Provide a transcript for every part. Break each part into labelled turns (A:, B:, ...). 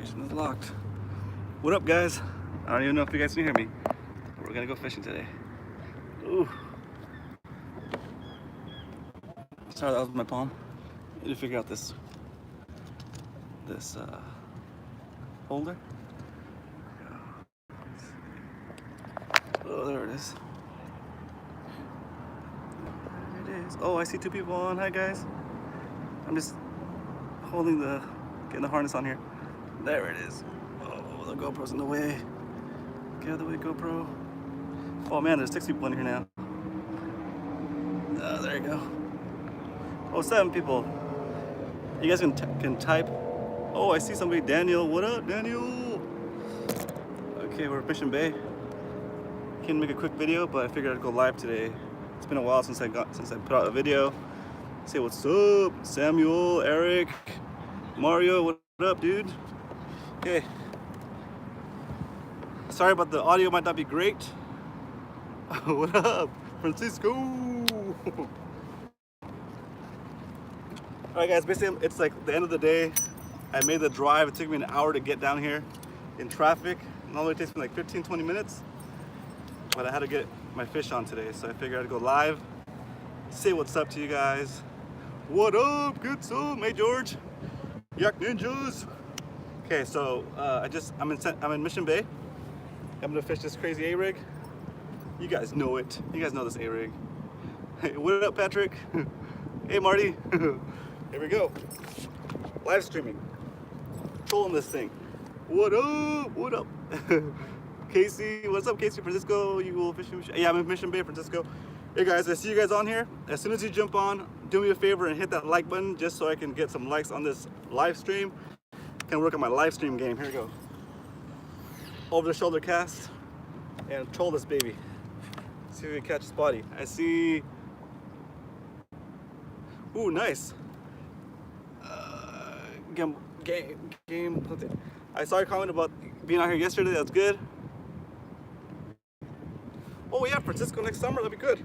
A: Station is locked. What up, guys? I don't even know if you guys can hear me. We're gonna go fishing today. Ooh. Sorry, that was my palm. I need to figure out this holder. Oh, there it is. There it is. Oh, I see two people on. Hi, guys. I'm just holding getting the harness on here. There it is. Oh, the GoPro's in the way. Get out of the way, GoPro. Oh man, there's 6 people in here now. There you go. Oh, 7 people. You guys can type. Oh, I see somebody. Daniel, what up, Daniel? Okay, we're fishing bay. Can't make a quick video, but I figured I'd go live today. It's been a while since I put out a video. Say what's up, Samuel, Eric, Mario. What up, dude? Okay. Sorry about the audio, might not be great. What up, Francisco? Alright guys, basically it's like the end of the day. I made the drive. It took me an hour to get down here in traffic. It normally takes me like 15-20 minutes. But I had to get my fish on today, so I figured I'd go live. Say what's up to you guys. What up, good soul? Hey George. Yak Ninjas. Okay, so I'm in Mission Bay. I'm gonna fish this crazy A-rig. You guys know it. You guys know this A-rig. Hey, what up, Patrick? Hey, Marty. Here we go. Live streaming. Trolling this thing. What up? What up? Casey, what's up, Casey? Francisco, you will fishing? Yeah, I'm in Mission Bay, Francisco. Hey guys, I see you guys on here. As soon as you jump on, do me a favor and hit that like button just so I can get some likes on this live stream. Can work on my live stream game. Here we go. Over the shoulder cast and troll this baby. See if we can catch a spotty. I see. Ooh, nice. Game. I saw your comment about being out here yesterday. That's good. Oh yeah, Francisco next summer. That'd be good.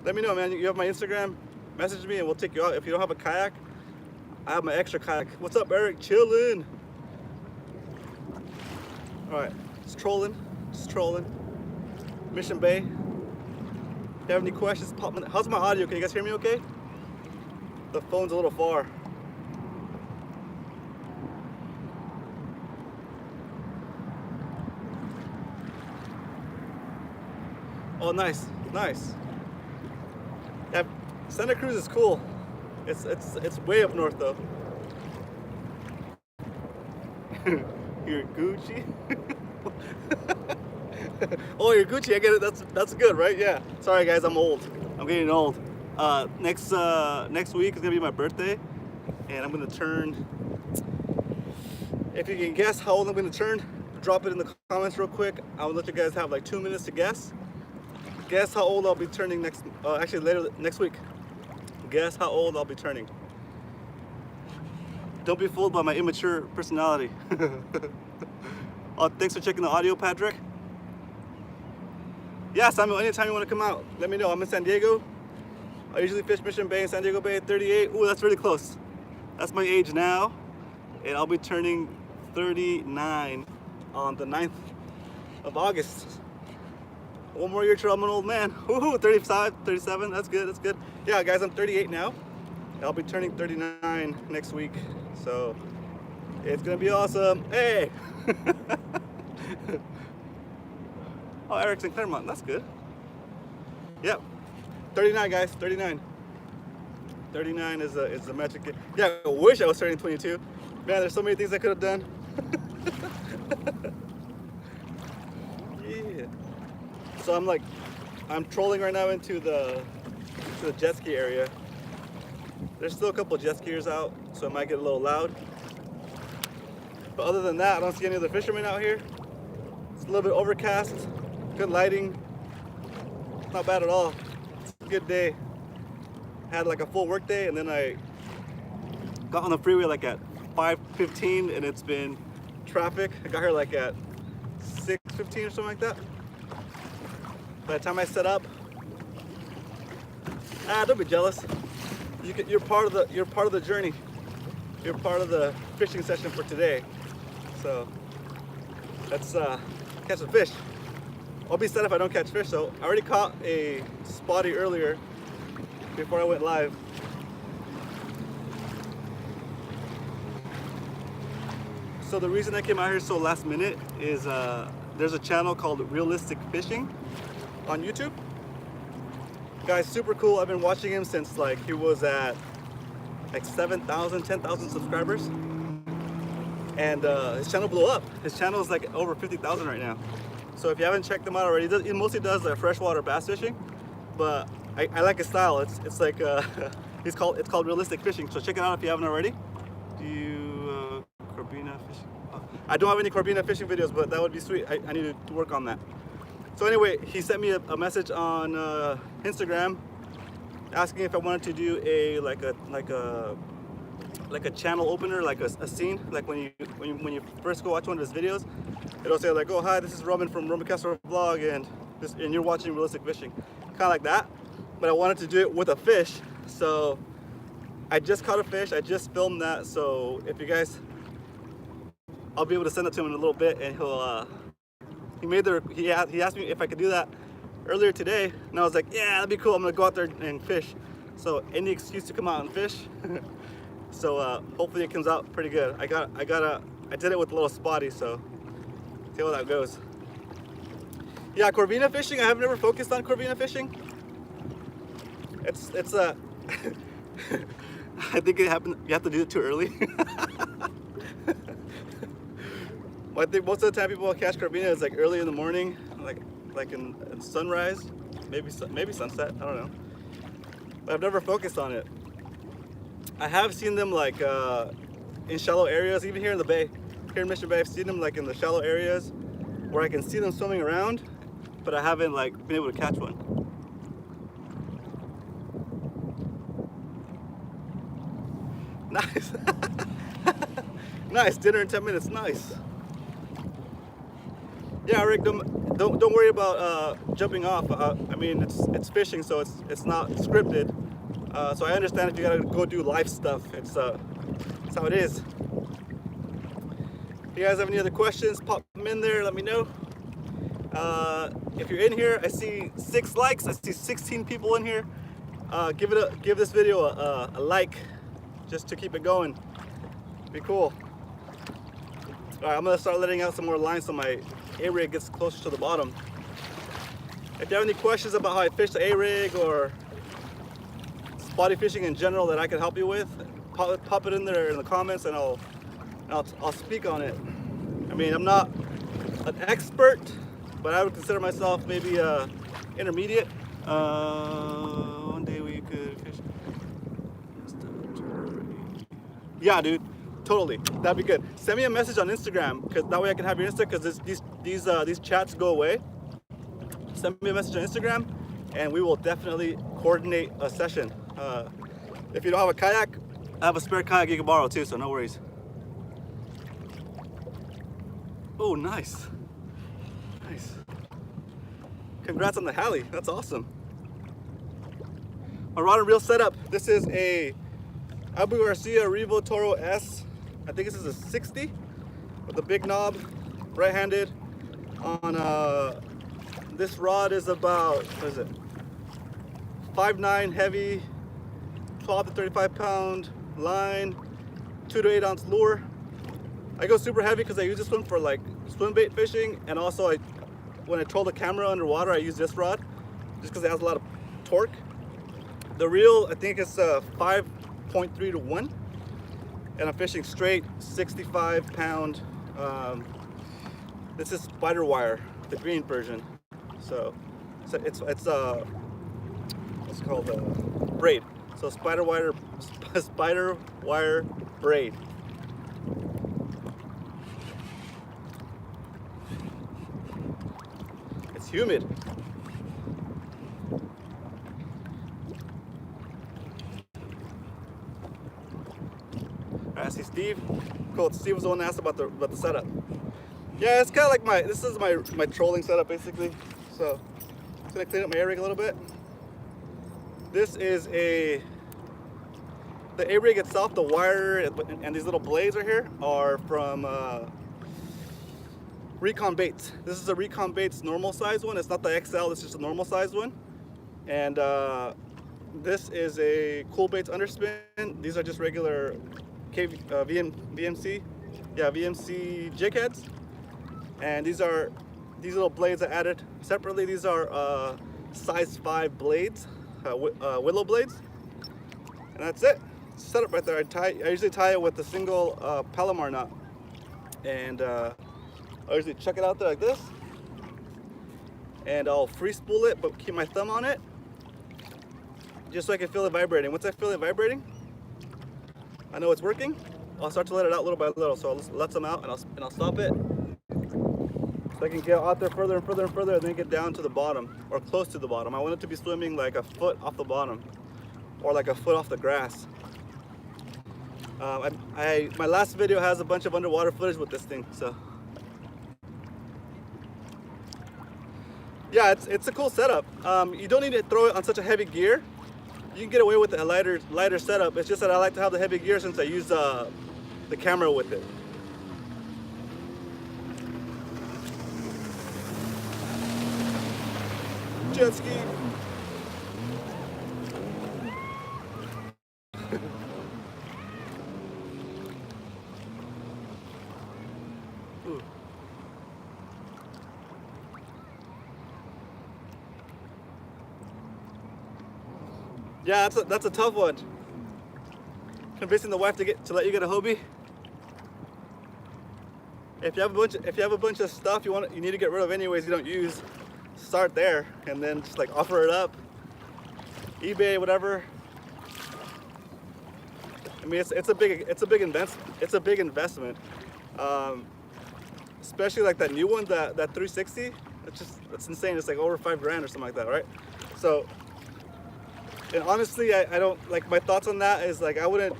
A: Let me know, man. You have my Instagram. Message me and we'll take you out. If you don't have a kayak, I have my extra kayak. What's up, Eric? Chillin'. All right, just trolling. Mission Bay. If you have any questions, pop me. How's my audio? Can you guys hear me okay? The phone's a little far. Oh, nice. Yeah, Santa Cruz is cool. It's way up north though. You're Gucci. Oh, you're Gucci. I get it. That's good, right? Yeah. Sorry guys, I'm old. I'm getting old. Next week is gonna be my birthday, and I'm gonna turn. If you can guess how old I'm gonna turn, drop it in the comments real quick. I'll let you guys have like 2 minutes to guess. Guess how old I'll be turning next week. Guess how old I'll be turning. Don't be fooled by my immature personality. Oh, thanks for checking the audio, Patrick. Yeah, Samuel, anytime you want to come out, let me know. I'm in San Diego. I usually fish Mission Bay and San Diego Bay at 38. Ooh, that's really close. That's my age now. And I'll be turning 39 on the 9th of August. One more year till I'm an old man. Woohoo, 35, 37, that's good. Yeah, guys, I'm 38 now. I'll be turning 39 next week. So, it's gonna be awesome. Hey! Oh, Eric's in Claremont, that's good. Yep, 39 guys, 39. 39 is the magic. Yeah, I wish I was turning 22. Man, there's so many things I could have done. Yeah. So I'm trolling right now into the jet ski area. There's still a couple of jet skiers out, so it might get a little loud. But other than that, I don't see any other fishermen out here. It's a little bit overcast, good lighting. Not bad at all. It's a good day. Had like a full work day, and then I got on the freeway like at 5:15, and it's been traffic. I got here like at 6:15 or something like that. By the time I set up, don't be jealous. You're part of the journey. You're part of the fishing session for today. So let's catch some fish. I'll be sad if I don't catch fish. So I already caught a spotty earlier before I went live. So the reason I came out here so last minute is there's a channel called Realistic Fishing on YouTube. Guy's super cool. I've been watching him since like he was at like 7,000, 10,000 subscribers. And his channel blew up. His channel is like over 50,000 right now. So if you haven't checked him out already, he mostly does like freshwater bass fishing. But I like his style. It's like it's called Realistic Fishing. So check it out if you haven't already. Do you Corbina fishing? Oh, I don't have any Corbina fishing videos, but that would be sweet. I need to work on that. So anyway, he sent me a message on Instagram asking if I wanted to do like a channel opener, like a scene, like when you first go watch one of his videos, it'll say like, oh hi, this is Robin from Castro vlog, and you're watching Realistic Fishing, kind of like that. But I wanted to do it with a fish, so I just caught a fish. I just filmed that, so if you guys, I'll be able to send it to him in a little bit, and he asked me if I could do that earlier today, and I was like, yeah, that'd be cool. I'm gonna go out there and fish. So any excuse to come out and fish. So hopefully it comes out pretty good. I did it with a little spotty, so see how that goes. Yeah, Corvina fishing. I have never focused on Corvina fishing. It's I think it happened. You have to do it too early. I think most of the time people catch Corvina is like early in the morning, like in sunrise, maybe sunset. I don't know. But I've never focused on it. I have seen them like in shallow areas, even here in the bay, here in Mission Bay. I've seen them like in the shallow areas where I can see them swimming around, but I haven't like been able to catch one. Nice. Nice, dinner in 10 minutes, nice. Yeah, Rick, don't worry about jumping off. I mean, it's fishing, so it's not scripted. So I understand if you gotta go do live stuff. It's how it is. If you guys have any other questions, pop them in there. Let me know. If you're in here, I see 6 likes. I see 16 people in here. Give this video a like, just to keep it going. Be cool. All right, I'm gonna start letting out some more lines so my A-rig gets closer to the bottom. If you have any questions about how I fish the A-rig or spotty fishing in general that I can help you with, pop it in there in the comments, and I'll speak on it. I mean, I'm not an expert, but I would consider myself maybe intermediate. One day we could fish. Yeah, dude, totally. That'd be good. Send me a message on Instagram, because that way I can have your Insta. Because these chats go away. Send me a message on Instagram, and we will definitely coordinate a session. If you don't have a kayak, I have a spare kayak you can borrow too, so no worries. Oh, nice. Nice. Congrats on the Halley. That's awesome. My rod and reel setup. This is a Abu Garcia Revo Toro S. I think this is a 60 with a big knob, right-handed. On this rod is about, what is it? 5'9" heavy, 12 to 35 pound line, 2 to 8 ounce lure. I go super heavy because I use this one for like swim bait fishing, and also when I troll the camera underwater, I use this rod just because it has a lot of torque. The reel, I think it's 5.3 to 1, and I'm fishing straight 65 pound. This is spider wire, the green version. So it's called braid. So spider wire braid. It's humid. I see Steve. Cool. Steve was the one that asked about the setup. Yeah, it's kind of like this is my trolling setup basically. So I'm gonna clean up my A-rig a little bit. This is the A-rig itself, the wire and these little blades right here are from Recon baits. This is a Recon baits normal size one. It's not the XL, it's just a normal size one. And this is a Cool Baits underspin. These are just regular VMC jig heads. And these little blades I added separately. These are size 5 blades, willow blades. And that's it. Set up right there. I usually tie it with a single Palomar knot. And I usually chuck it out there like this. And I'll free spool it, but keep my thumb on it, just so I can feel it vibrating. Once I feel it vibrating, I know it's working. I'll start to let it out little by little. So I'll let some out, and I'll stop it, so I can get out there further and further and further, and then get down to the bottom, or close to the bottom. I want it to be swimming like a foot off the bottom, or like a foot off the grass. My last video has a bunch of underwater footage with this thing, so. Yeah, it's a cool setup. You don't need to throw it on such a heavy gear. You can get away with a lighter setup. It's just that I like to have the heavy gear since I use the camera with it. Jet ski. Ooh. Yeah, that's a tough one. Convincing the wife to let you get a Hobie. If you have a bunch of stuff you need to get rid of anyways, you don't use, start there and then just like offer it up. eBay, whatever. I mean, it's a big investment. Especially like that new one, that 360. It's insane. It's like over $5 grand or something like that, right? So. And honestly, I don't, like, my thoughts on that is like, I don't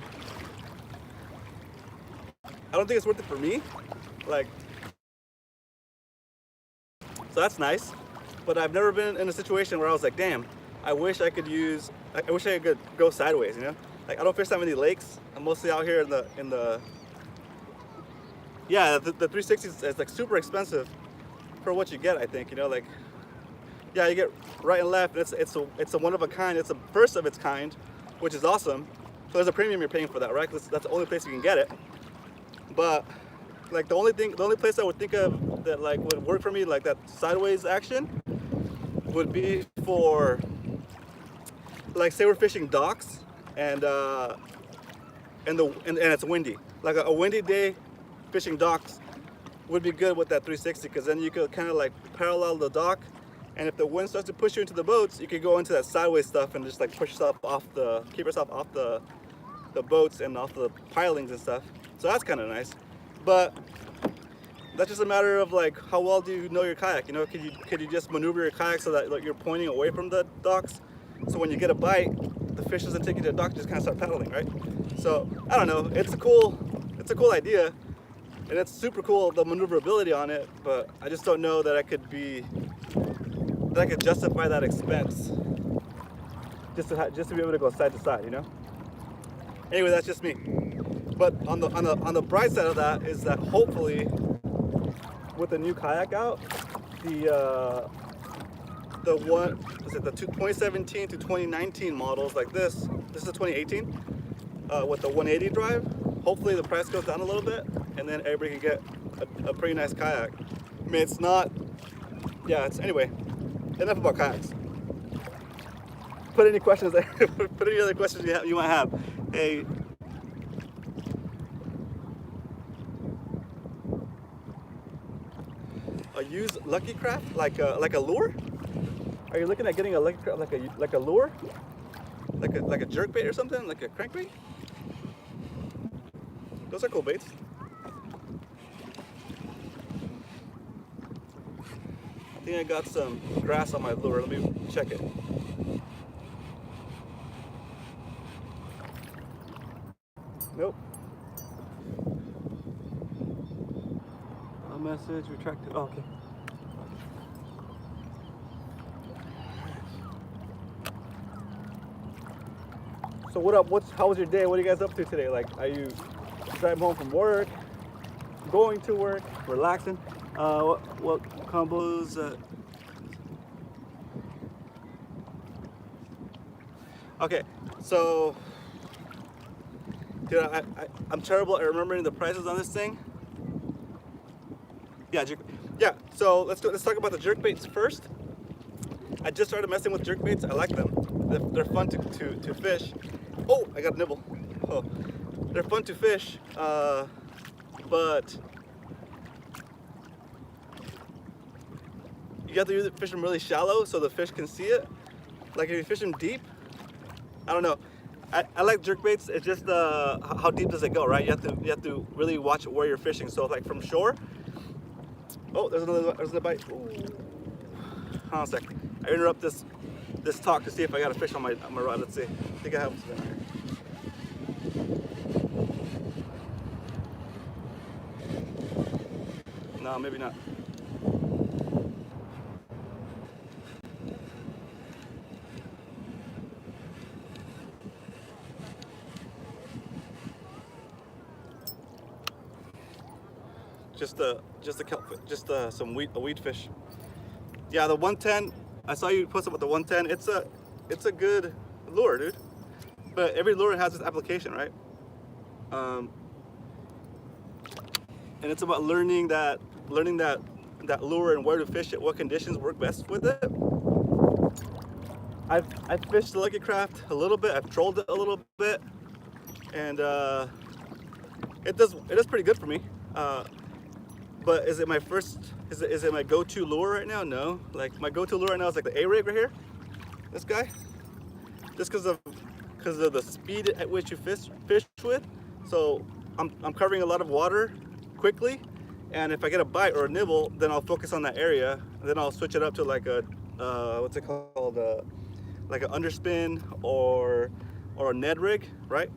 A: think it's worth it for me. Like, so that's nice. But I've never been in a situation where I was like, damn, I wish I could go sideways, you know? Like, I don't fish that many lakes. I'm mostly out here in the yeah, the 360 is like super expensive for what you get, I think, you know, like, yeah, you get right and left. It's a one of a kind. It's a first of its kind, which is awesome. So there's a premium you're paying for that, right? That's the only place you can get it. But like the only place I would think of that like would work for me, like that sideways action, would be for, like, say we're fishing docks and it's windy. Like a windy day, fishing docks would be good with that 360, because then you could kind of like parallel the dock. And if the wind starts to push you into the boats, you could go into that sideways stuff and just like keep yourself off the boats and off the pilings and stuff. So that's kind of nice. But that's just a matter of like, how well do you know your kayak? You know, could you just maneuver your kayak so that like you're pointing away from the docks? So when you get a bite, the fish doesn't take you to the dock, you just kind of start paddling, right? So I don't know. It's a cool idea, and it's super cool, the maneuverability on it. But I just don't know that I could justify that expense just to be able to go side to side, you know. Anyway, that's just me. But on the bright side of that is that hopefully with the new kayak out, the 2017 to 2019 models like this is a 2018 with the 180 drive. Hopefully the price goes down a little bit, and then everybody can get a pretty nice kayak. I mean, it's not. Yeah. Anyway. Enough about kayaks. Put any questions there. Put any other questions you might have. Hey. A used Lucky Craft, like a lure? Are you looking at getting a Lucky Craft like a lure? Like a jerk bait or something? Like a crankbait? Those are cool baits. I think I got some grass on my lure. Let me check it. Nope. A message retracted. Oh, okay. So what up? How was your day? What are you guys up to today? Like, are you driving home from work, going to work, relaxing? What combos? Okay, so dude, I'm terrible at remembering the prices on this thing. Yeah. So let's talk about the jerk baits first. I just started messing with jerk baits. I like them. They're fun to fish. Oh, I got a nibble. Oh, they're fun to fish, but you have to fish them really shallow so the fish can see it. Like if you fish them deep, I don't know. I like jerk baits. It's just how deep does it go, right? You have to really watch where you're fishing. So like from shore. Oh, there's another bite. Ooh. Hold on a sec. I interrupt this talk to see if I got a fish on my rod. Let's see. I think I have some here. No, maybe not. Just a kelp, just a weed fish. Yeah, the 110. I saw you post about the 110. It's a good lure, dude. But every lure has its application, right? And it's about learning that lure and where to fish it, what conditions work best with it. I've fished the Lucky Craft a little bit. I've trolled it a little bit, and it does pretty good for me. But is it my go-to lure right now? No. Like my go-to lure right now is like the A-rig right here. This guy. Just because of the speed at which you fish with. So I'm covering a lot of water quickly, and if I get a bite or a nibble, then I'll focus on that area, and then I'll switch it up to like a what's it called? Like an underspin or a Ned rig, right?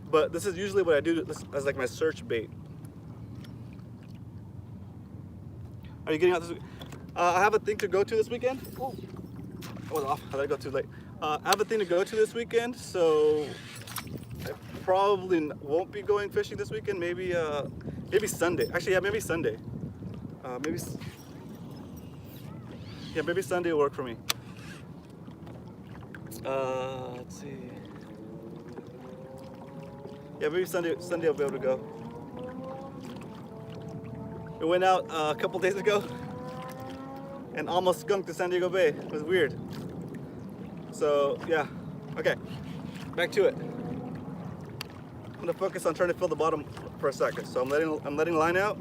A: But this is usually what I do as like my search bait. Are you getting out this week? I have a thing to go to this weekend. Oh, I was off. I let it go too late. I have a thing to go to this weekend, so I probably won't be going fishing this weekend. Maybe Sunday. Actually, yeah, maybe Sunday. Maybe Sunday will work for me. Let's see. Yeah, maybe Sunday I'll be able to go. We went out a couple days ago and almost skunked to San Diego Bay. It was weird. So yeah, okay, back to it. I'm gonna focus on trying to fill the bottom for a second. So I'm letting line out.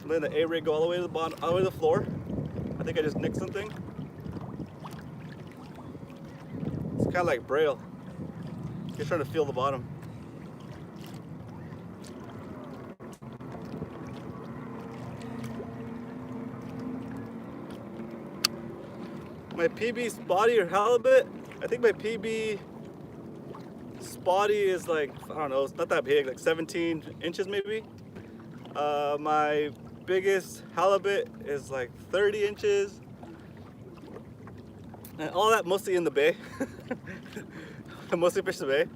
A: I'm letting the A-rig go all the way to the bottom, all the way to the floor. I think I just nicked something. It's kind of like braille. Just trying to feel the bottom. My PB spotty or halibut, I think my PB spotty is like, I don't know, it's not that big, like 17 inches maybe. My biggest halibut is like 30 inches. And all that mostly in the bay. I mostly fish the bay.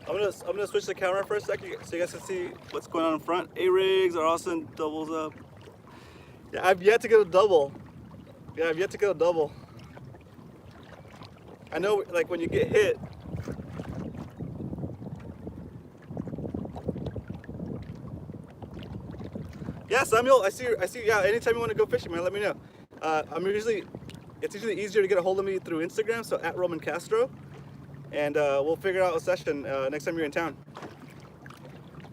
A: I'm gonna switch the camera for a second so you guys can see what's going on in front. A-rigs are also in doubles up. Yeah, I've yet to get a double. I know, like when you get hit, yeah, Samuel, I see. Yeah, anytime you want to go fishing, man, let me know. It's usually easier to get a hold of me through Instagram, so at Roman Castro, and we'll figure out a session next time you're in town.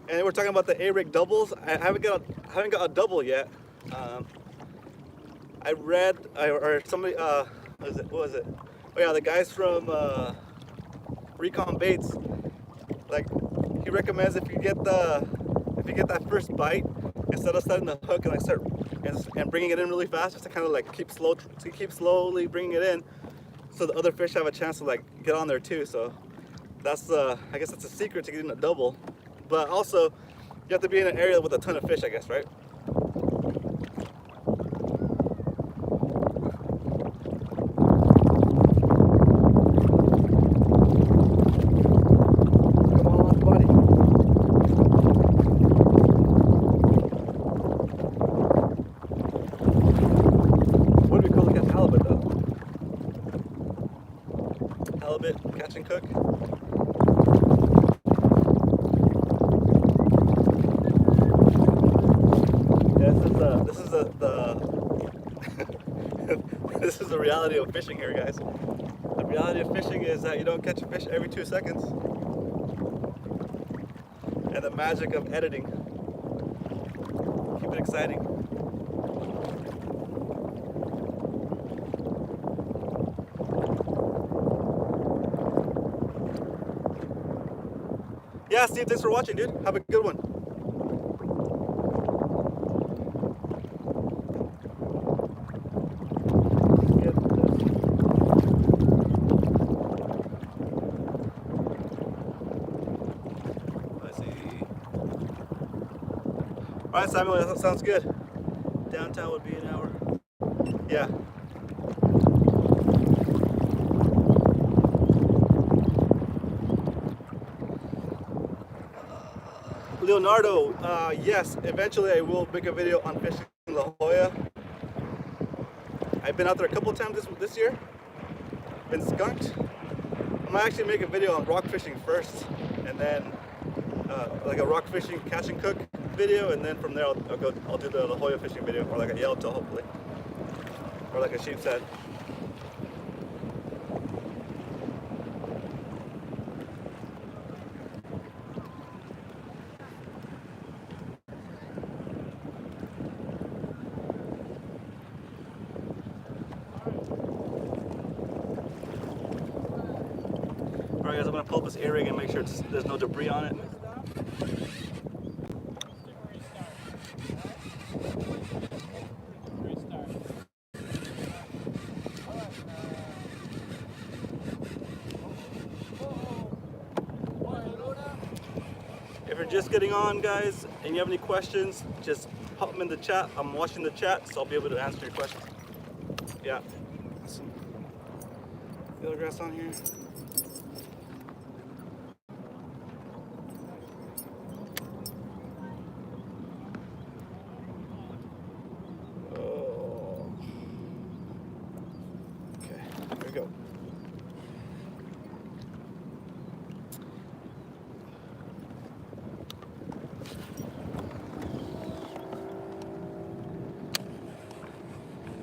A: And we're talking about the A-rig doubles. I haven't got a double yet. I read or somebody what was it? Oh yeah, the guys from Recon Baits, like he recommends if you get that first bite, instead of setting the hook and like start and bringing it in really fast, just to kind of like keep slowly bringing it in, so the other fish have a chance to like get on there too. So that's I guess that's a secret to getting a double. But also, you have to be in an area with a ton of fish, I guess, right? Halibut, catch and cook. Yeah, this is this is the reality of fishing here, guys. The reality of fishing is that you don't catch a fish every 2 seconds. And the magic of editing. Keep it exciting. Yeah, Steve, thanks for watching, dude. Have a good one. Let's see. All right, Samuel, that sounds good. Downtown would be an hour. Yeah. Leonardo, yes, eventually I will make a video on fishing in La Jolla. I've been out there a couple of times this year. Been skunked. I might actually make a video on rock fishing first, and then like a rock fishing catch and cook video, and then from there I'll do the La Jolla fishing video, or like a yellowtail hopefully, or like a sheep's head. Alright guys, I'm going to pull up this A-rig and make sure there's no debris on it. If you're just getting on, guys, and you have any questions, just pop them in the chat. I'm watching the chat, so I'll be able to answer your questions. Yeah. Some field grass on here. Go.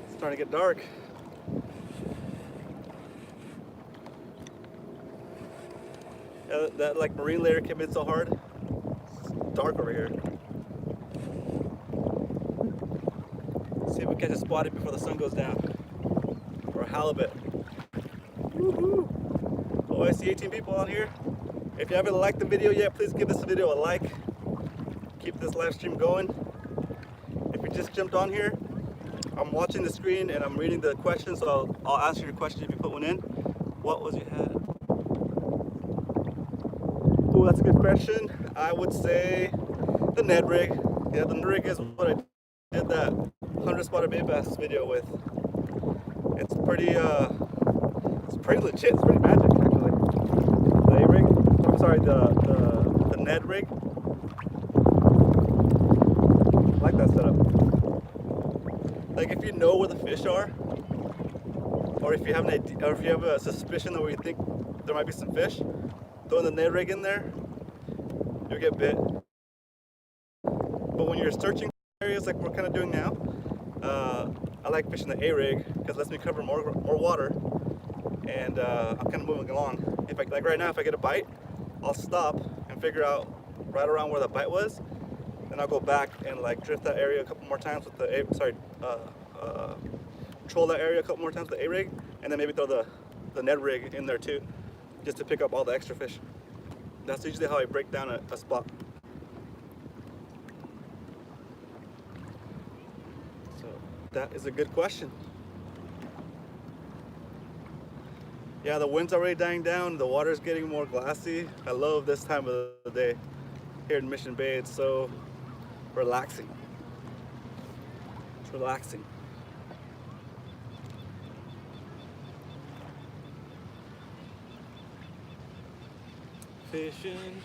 A: It's starting to get dark. Yeah, that like marine layer came in so hard. It's dark over here. Let's see if we catch a spotted before the sun goes down. Or a halibut. Woohoo! Oh, I see 18 people on here. If you haven't liked the video yet, please give this video a like. Keep this live stream going. If you just jumped on here, I'm watching the screen and I'm reading the questions, so I'll answer your question if you put one in. What was you had? Oh, that's a good question. I would say the Ned rig. Yeah, the Ned rig is what I did that 100 spotted bait bass video with. It's pretty legit. It's pretty magic, actually. The A-rig. I'm sorry, the Ned rig. I like that setup. Like if you know where the fish are, or if you have an idea, or if you have a suspicion that where you think there might be some fish, throwing the Ned rig in there, you'll get bit. But when you're searching areas like we're kind of doing now, I like fishing the A-rig because it lets me cover more water, and I'm kind of moving along. If like right now, if I get a bite, I'll stop and figure out right around where the bite was, then I'll go back and like drift that area a couple more times with the troll that area a couple more times with the A-rig, and then maybe throw the Ned rig in there too, just to pick up all the extra fish. That's usually how I break down a spot. So that is a good question. Yeah, the wind's already dying down. The water's getting more glassy. I love this time of the day here in Mission Bay. It's so relaxing. It's relaxing. Fishing.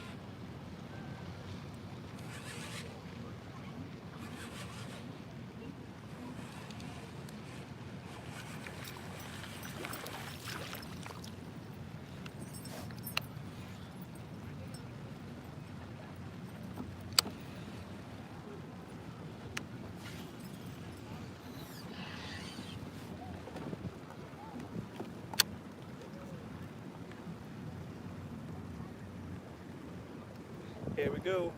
A: Here we go.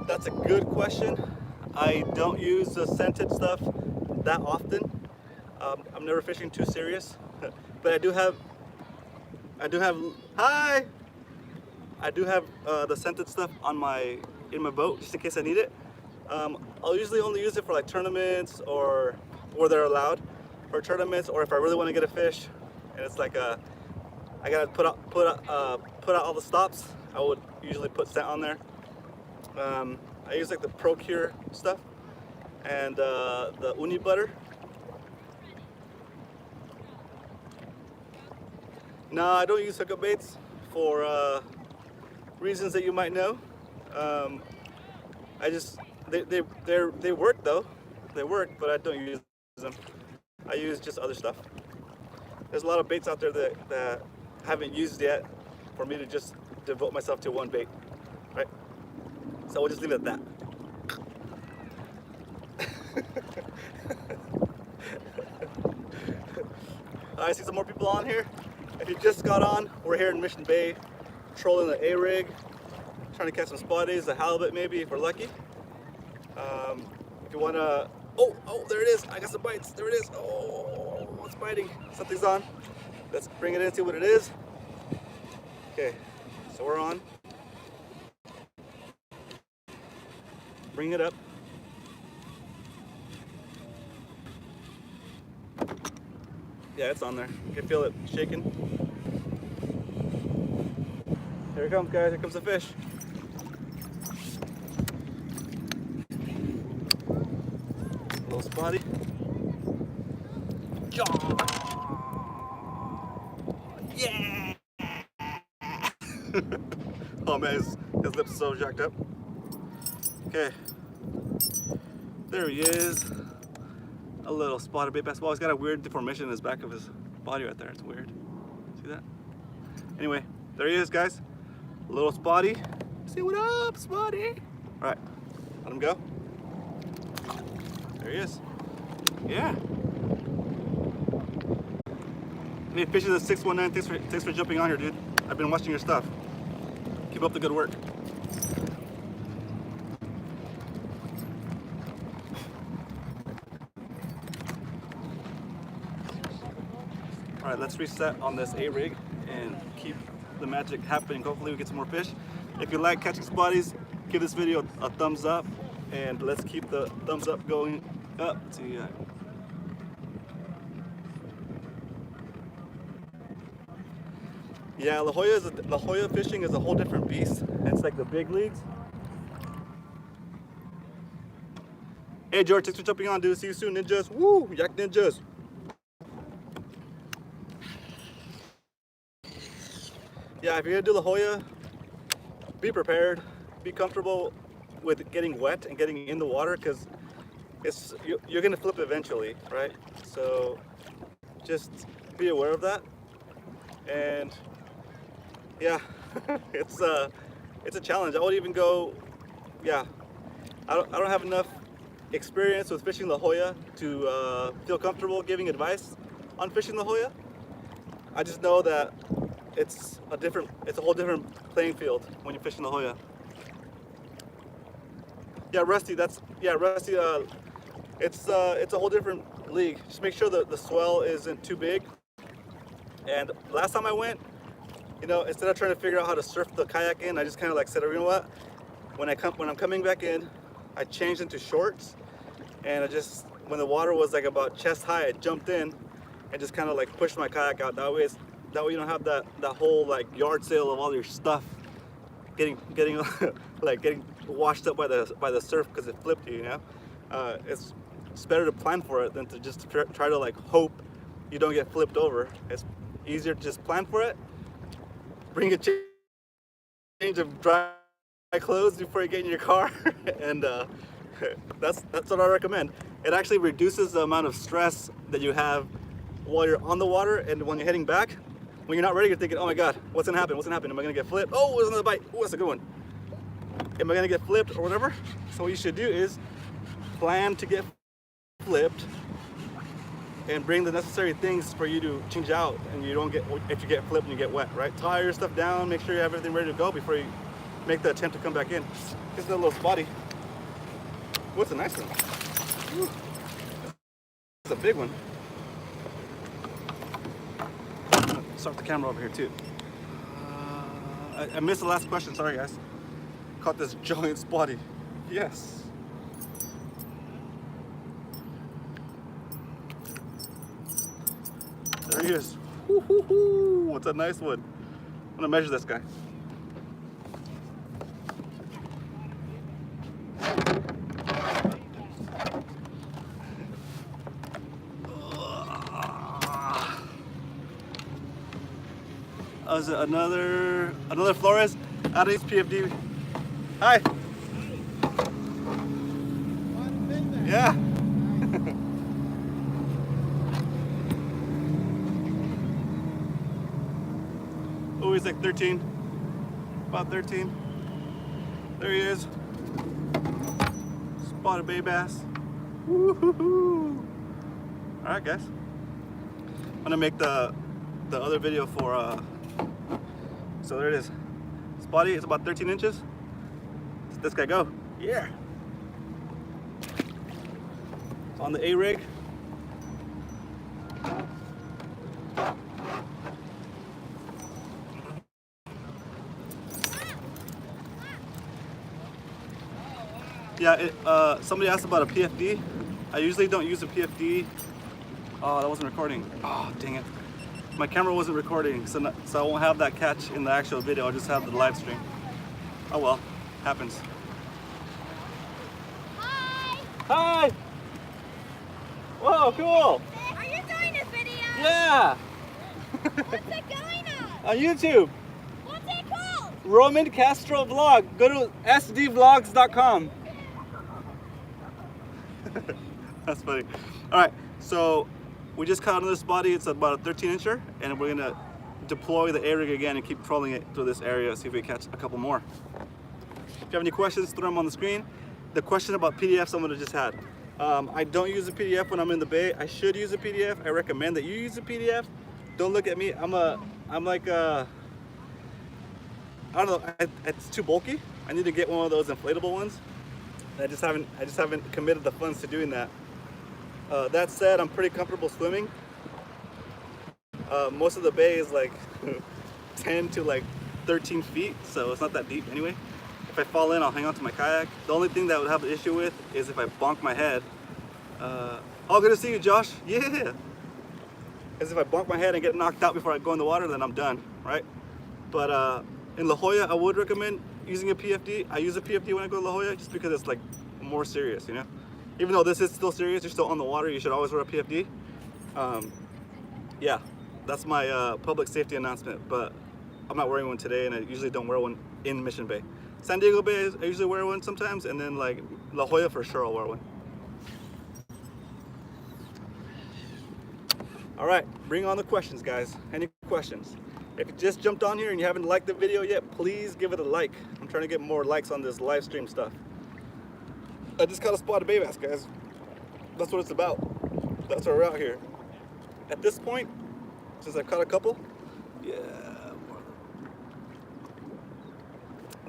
A: That's a good question. I don't use the scented stuff that often. I'm never fishing too serious, but I do have, hi! I do have the scented stuff in my boat just in case I need it. I'll usually only use it for like tournaments or where they're allowed for tournaments, or if I really want to get a fish and it's like I gotta put out all the stops, I would usually put scent on there. I use like the Procure stuff and the uni butter. No, I don't use hookup baits for reasons that you might know. I just they work though. They work, but I don't use them. I use just other stuff. There's a lot of baits out there that I haven't used yet for me to just devote myself to one bait, right? So we'll just leave it at that. I see some more people on here. If you just got on, we're here in Mission Bay, trolling the A-rig, trying to catch some spotties, a halibut maybe if we're lucky. If you wanna, oh, there it is. I got some bites. There it is. Oh, it's biting. Something's on. Let's bring it in, see what it is. Okay, so we're on. Bring it up. Yeah, it's on there. You can feel it shaking. Here it comes, guys. Here comes the fish. A little spotty. Yeah! Oh man, his lips are so jacked up. Okay. There he is. A little spotted bait bass. Well, he's got a weird deformation in his back of his body right there. It's weird. See that? Anyway, there he is, guys. A little spotty. Say what up, spotty. All right, let him go. There he is. Yeah. Hey, Fishes at 619. Thanks for jumping on here, dude. I've been watching your stuff. Keep up the good work. All right, let's reset on this A-rig and keep the magic happening. Hopefully we get some more fish. If you like catching spotties, give this video a thumbs up, and let's keep the thumbs up going up. See ya. Yeah, La Jolla fishing is a whole different beast. It's like the big leagues. Hey George, thanks for jumping on, dude. See you soon, ninjas. Woo, Yak ninjas. Yeah, if you're gonna do La Jolla, be prepared. Be comfortable with getting wet and getting in the water, because you're gonna flip eventually, right? So just be aware of that. And yeah, it's a challenge. I would even go, yeah. I don't have enough experience with fishing La Jolla to feel comfortable giving advice on fishing La Jolla. I just know that it's a whole different playing field when you're fishing La Jolla. Yeah, Rusty, Rusty, it's a whole different league. Just make sure that the swell isn't too big. And last time I went, you know, instead of trying to figure out how to surf the kayak in, I just kind of like said, you know what? When I'm coming back in, I changed into shorts, and I just, when the water was like about chest high, I jumped in and just kind of like pushed my kayak out. That way you don't have that whole like yard sale of all your stuff getting like getting washed up by the surf because it flipped you, you know. It's better to plan for it than to just try to like hope you don't get flipped over. It's easier to just plan for it, bring a change of dry clothes before you get in your car, and that's what I recommend. It actually reduces the amount of stress that you have while you're on the water, and when you're heading back, when you're not ready, you're thinking, oh my god, what's gonna happen? Am I gonna get flipped? Oh, there's another bite. Oh, that's a good one. Am I gonna get flipped or whatever? So what you should do is plan to get flipped and bring the necessary things for you to change out, and you don't get, if you get flipped and you get wet, right? Tie your stuff down, make sure you have everything ready to go before you make the attempt to come back in. Just a little spotty. What's a nice one? Whew. It's a big one. Start the camera over here too. I missed the last question, sorry guys. Caught this giant spotty. Yes. There he is. What's a nice one. I'm gonna measure this guy. Is it another Flores? Out of PFD. Hi. Yeah. Oh, he's like 13. About 13. There he is. Spotted bay bass. Woo-hoo-hoo. All right, guys. I'm gonna make the other video for so there it is. Spotty, it's about 13 inches. Let this guy go. Yeah. It's on the A rig. Yeah, somebody asked about a PFD. I usually don't use a PFD. Oh, that wasn't recording. Oh, dang it. My camera wasn't recording, so I won't have that catch in the actual video. I'll just have the live stream. Oh well, happens.
B: Hi!
A: Hi! Whoa, cool!
B: Are you doing a video?
A: Yeah!
B: What's it going on?
A: On YouTube.
B: What's it called?
A: Roman Castro Vlog. Go to sdvlogs.com. That's funny. All right, so we just caught another spotty. It's about a 13 incher, and we're gonna deploy the A-rig again and keep trolling it through this area, see if we catch a couple more. If you have any questions, throw them on the screen. The question about PDF someone just had. I don't use a PDF when I'm in the bay. I should use a PDF. I recommend that you use a PDF. Don't look at me. I'm like I don't know. It's too bulky. I need to get one of those inflatable ones. I just haven't committed the funds to doing that. That said, I'm pretty comfortable swimming. Most of the bay is like 10 to like 13 feet, so it's not that deep anyway. If I fall in, I'll hang on to my kayak. The only thing that I would have an issue with is if I bonk my head. Oh, good to see you, Josh. Yeah. As if I bonk my head and get knocked out before I go in the water, then I'm done, right? But in La Jolla, I would recommend using a PFD. I use a PFD when I go to La Jolla just because it's like more serious, you know? Even though this is still serious, you're still on the water, you should always wear a PFD. Yeah, that's my public safety announcement, but I'm not wearing one today, and I usually don't wear one in Mission Bay. San Diego Bay, I usually wear one sometimes, and then like La Jolla for sure I'll wear one. All right, bring on the questions, guys. Any questions? If you just jumped on here and you haven't liked the video yet, please give it a like. I'm trying to get more likes on this live stream stuff. I just caught a spotted bay bass, guys. That's what it's about. That's why we're out here. At this point, since I've caught a couple, yeah,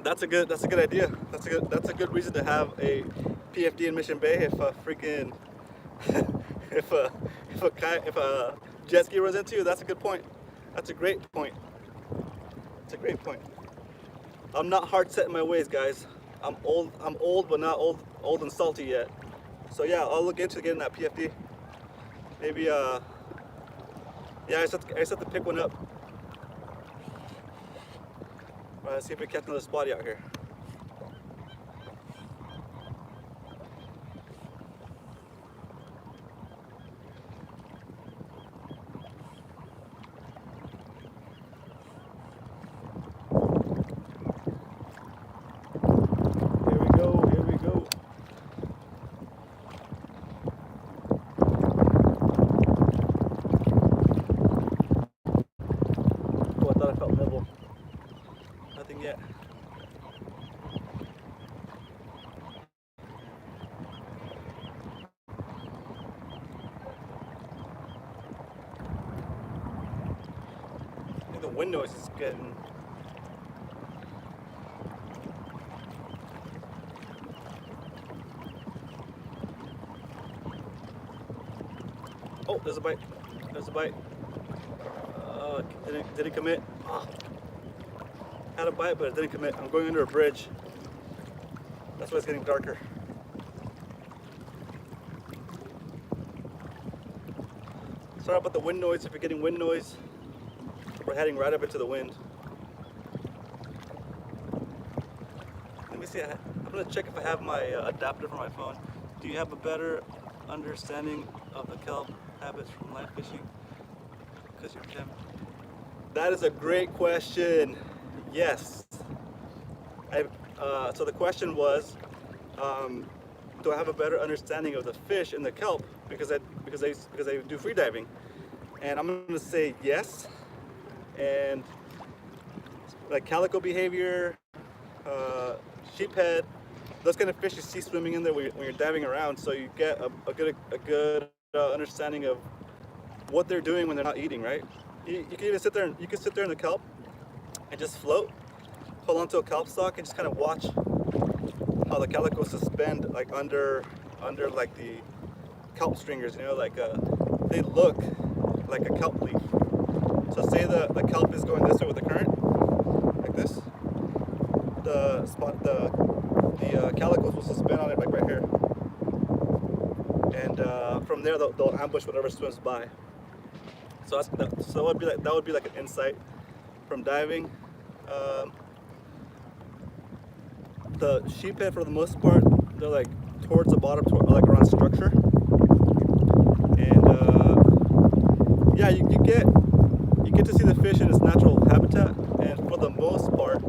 A: that's a good idea. That's a good reason to have a PFD in Mission Bay if a freaking if a jet ski runs into you. That's a good point. That's a great point. It's a great point. I'm not hard set in my ways, guys. I'm old, but not old and salty yet. So yeah, I'll look into getting that PFD. Maybe yeah, I just have to pick one up. Let's see if we catch another spotty out here. Here we go. Oh, I thought I felt nibble. Nothing yet. I think the wind noise is getting. Oh, there's a bite. There's a bite. Didn't commit. Oh. Had a bite, but it didn't commit. I'm going under a bridge. That's why it's getting darker. Sorry about the wind noise. If you're getting wind noise, we're heading right up into the wind. Let me see. I'm gonna check if I have my adapter for my phone. Do you have a better understanding of the kelp habits from live fishing? Because you're Tim. That is a great question. Yes. So the question was, do I have a better understanding of the fish in the kelp because I do free diving? And I'm going to say yes. And like calico behavior, sheephead, those kind of fish you see swimming in there when you're diving around, so you get a good understanding of what they're doing when they're not eating, right? You can even sit there in the kelp and just float, hold onto a kelp stalk and just kind of watch how the calico suspend like under like the kelp stringers, you know, like they look like a kelp leaf. So say the kelp is going this way with the current, like this. The calicos will suspend on it like right here, and from there they'll ambush whatever swims by. So that would be like an insight from diving. The sheephead, for the most part, they're like towards the bottom, like around structure, and yeah, you get to see the fish in its natural habitat. And for the most part,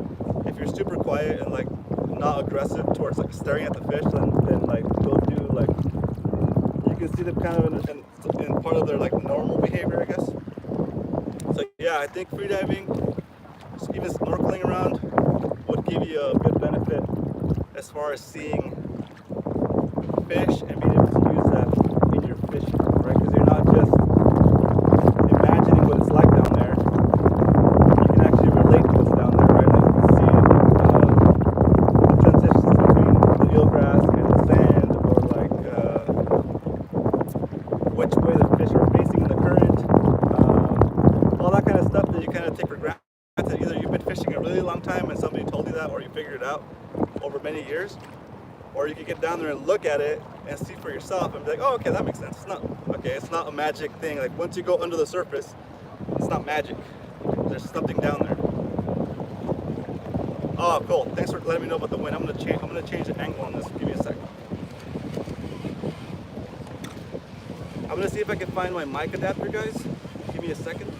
A: if you're super quiet and like not aggressive towards like staring at the fish, then like they'll do like, you can see them kind of in part of their like normal behavior, I guess. So yeah, I think freediving, even snorkeling around, would give you a good benefit as far as seeing fish and being able to use that in your fishing, right? Because you're not just imagining what it's like down there. You can actually relate to what's down there, right? Like you can see the transitions between the eelgrass and the sand, or like which way the fish are facing in the current. All that kind of stuff that you kind of take for granted. Either you've been fishing a really long time and somebody told you that, or you figured it out over many years, or you can get down there and look at it and see for yourself and be like, oh, okay, that makes sense. It's not a magic thing. Like once you go under the surface, it's not magic. There's something down there. Oh, cool. Thanks for letting me know about the wind. I'm gonna change the angle on this. Give me a second. I'm gonna see if I can find my mic adapter, guys. Give me a second.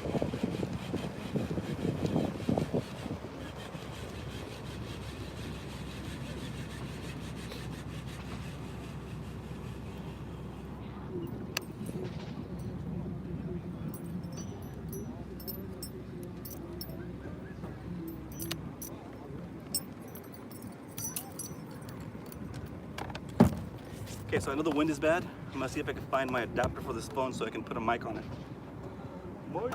A: Okay, so I know the wind is bad. I'm gonna see if I can find my adapter for this phone so I can put a mic on it. Mic.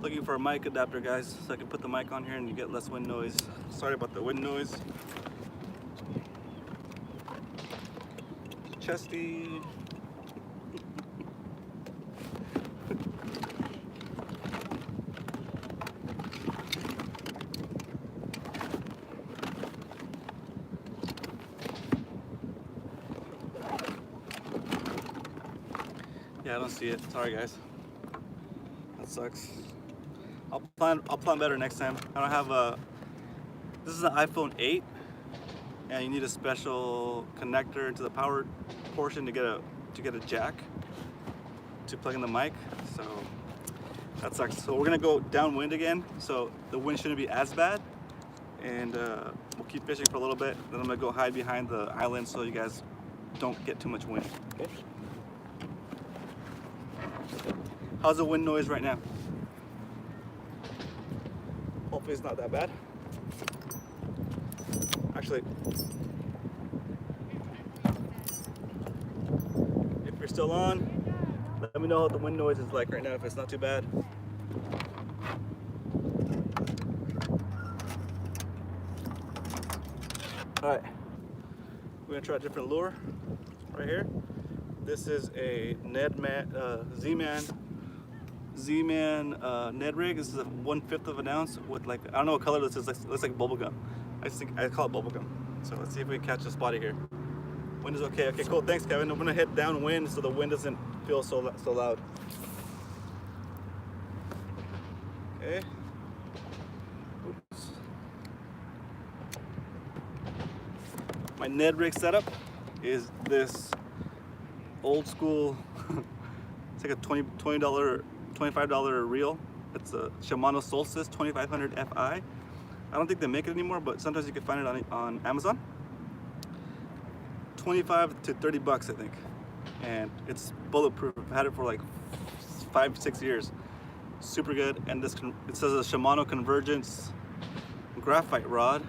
A: Looking for a mic adapter, guys, so I can put the mic on here and you get less wind noise. Sorry about the wind noise. Chesty. Yeah, I don't see it. Sorry, guys. That sucks. I'll plan better next time. I don't have a. This is an iPhone 8, and you need a special connector into the power portion to get a jack to plug in the mic. So that sucks. So we're gonna go downwind again. So the wind shouldn't be as bad, and we'll keep fishing for a little bit. Then I'm gonna go hide behind the island so you guys don't get too much wind. Okay. How's the wind noise right now? Hopefully it's not that bad. Actually, if you're still on, let me know what the wind noise is like right now, if it's not too bad. Alright, we're gonna try a different lure right here. This is a Z-Man Ned rig. This is a 1/5 of an ounce with like, I don't know what color this is. Looks like bubble gum. I call it bubble gum. So let's see if we can catch a spotty here. Wind is okay. Okay, cool. Thanks, Kevin. I'm gonna hit downwind so the wind doesn't feel so loud. Okay. Oops. My Ned rig setup is this old school. It's like a $25 reel. It's a Shimano Solstice 2500 Fi. I don't think they make it anymore, but sometimes you can find it on Amazon. 25 to 30 bucks, I think. And it's bulletproof. I've had it for like 5-6 years. Super good. And this it says a Shimano Convergence graphite rod.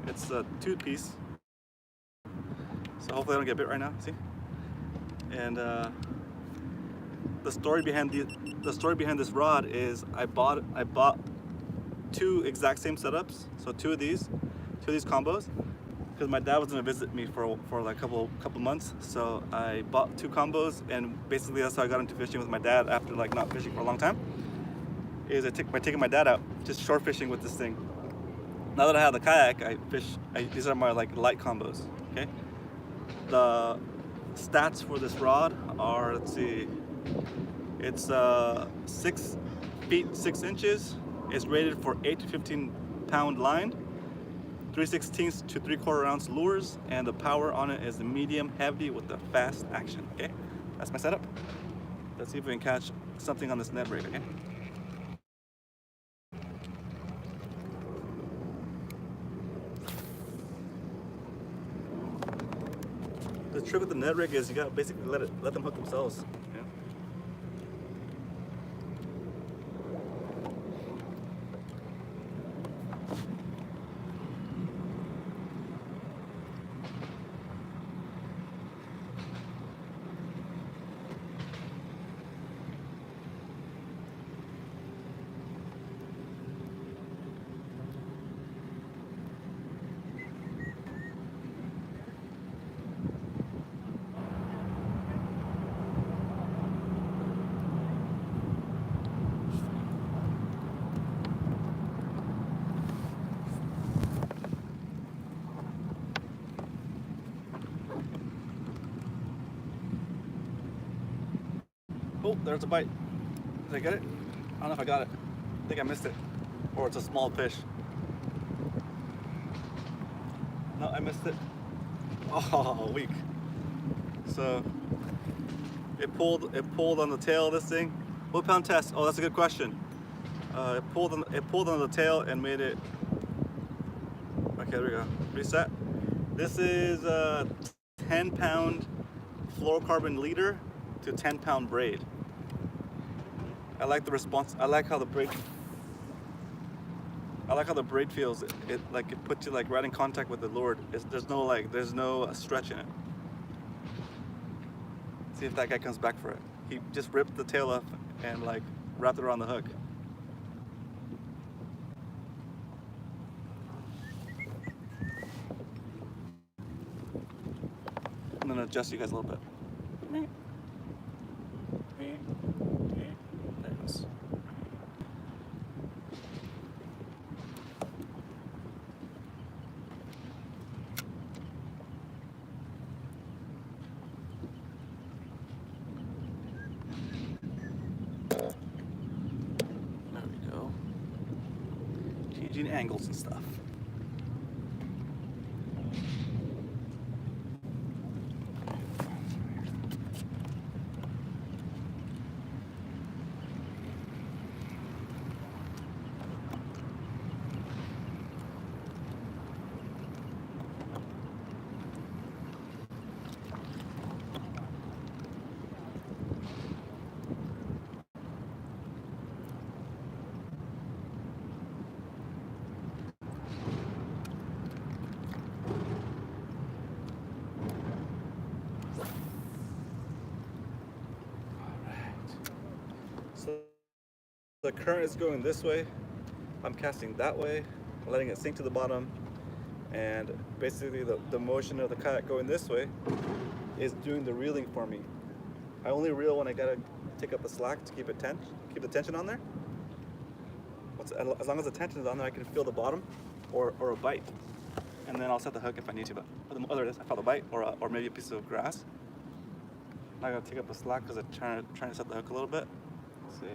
A: It's a 2-piece. So hopefully I don't get bit right now. See? And the story behind this rod is I bought 2 exact same setups, so two of these combos, because my dad was gonna visit me for like a couple months. So I bought 2 combos, and basically that's how I got into fishing with my dad after like not fishing for a long time. Is by taking my dad out just shore fishing with this thing. Now that I have the kayak, these are my like light combos. Okay, the stats for this rod are, let's see, it's 6 feet 6 inches. It's rated for 8 to 15 pound line, 3/16 to 3/4 ounce lures, and the power on it is the medium heavy with the fast action. Okay, that's my setup. Let's see if we can catch something on this Ned rig. Okay. The trick with the Ned rig is you gotta basically let them hook themselves. Yeah. Oh, there's a bite. Did I get it? I don't know if I got it. I think I missed it. Or it's a small fish. No, I missed it. Oh, weak. So it pulled on the tail of this thing. What pound test? Oh, that's a good question. It pulled on the tail and made it. Okay, there we go. Reset. This is a 10-pound fluorocarbon leader to 10-pound braid. I like the response. I like how the braid feels. It puts you like right in contact with the lure. There's no stretch in it. See if that guy comes back for it. He just ripped the tail off and like wrapped it around the hook. adjust you guys a little bit. There it goes. There we go. Changing angles and stuff. So the current is going this way. I'm casting that way, letting it sink to the bottom, and basically the motion of the kayak going this way is doing the reeling for me. I only reel when I gotta take up the slack to keep the tension on there. As long as the tension is on there, I can feel the bottom or a bite, and then I'll set the hook if I need to. But other than I felt a bite or maybe a piece of grass. Now I gotta take up the slack because I'm trying to set the hook a little bit. Let's see.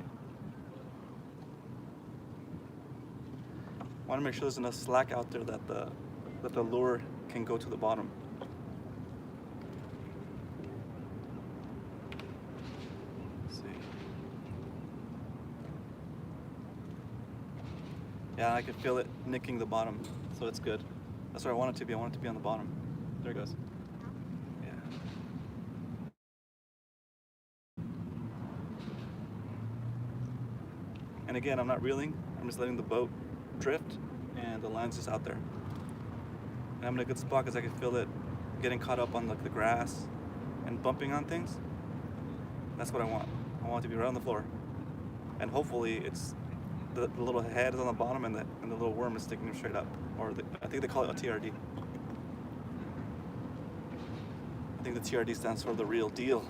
A: I want to make sure there's enough slack out there that the lure can go to the bottom. Let's see. Yeah, I can feel it nicking the bottom, so it's good. That's where I want it to be. I want it to be on the bottom. There it goes. Yeah. And again, I'm not reeling. I'm just letting the boat drift, and the line's just out there. And I'm in a good spot because I can feel it getting caught up on the grass and bumping on things. That's what I want. I want it to be right on the floor. And hopefully it's the little head is on the bottom and the little worm is sticking straight up. Or I think they call it a TRD. I think the TRD stands for the real deal.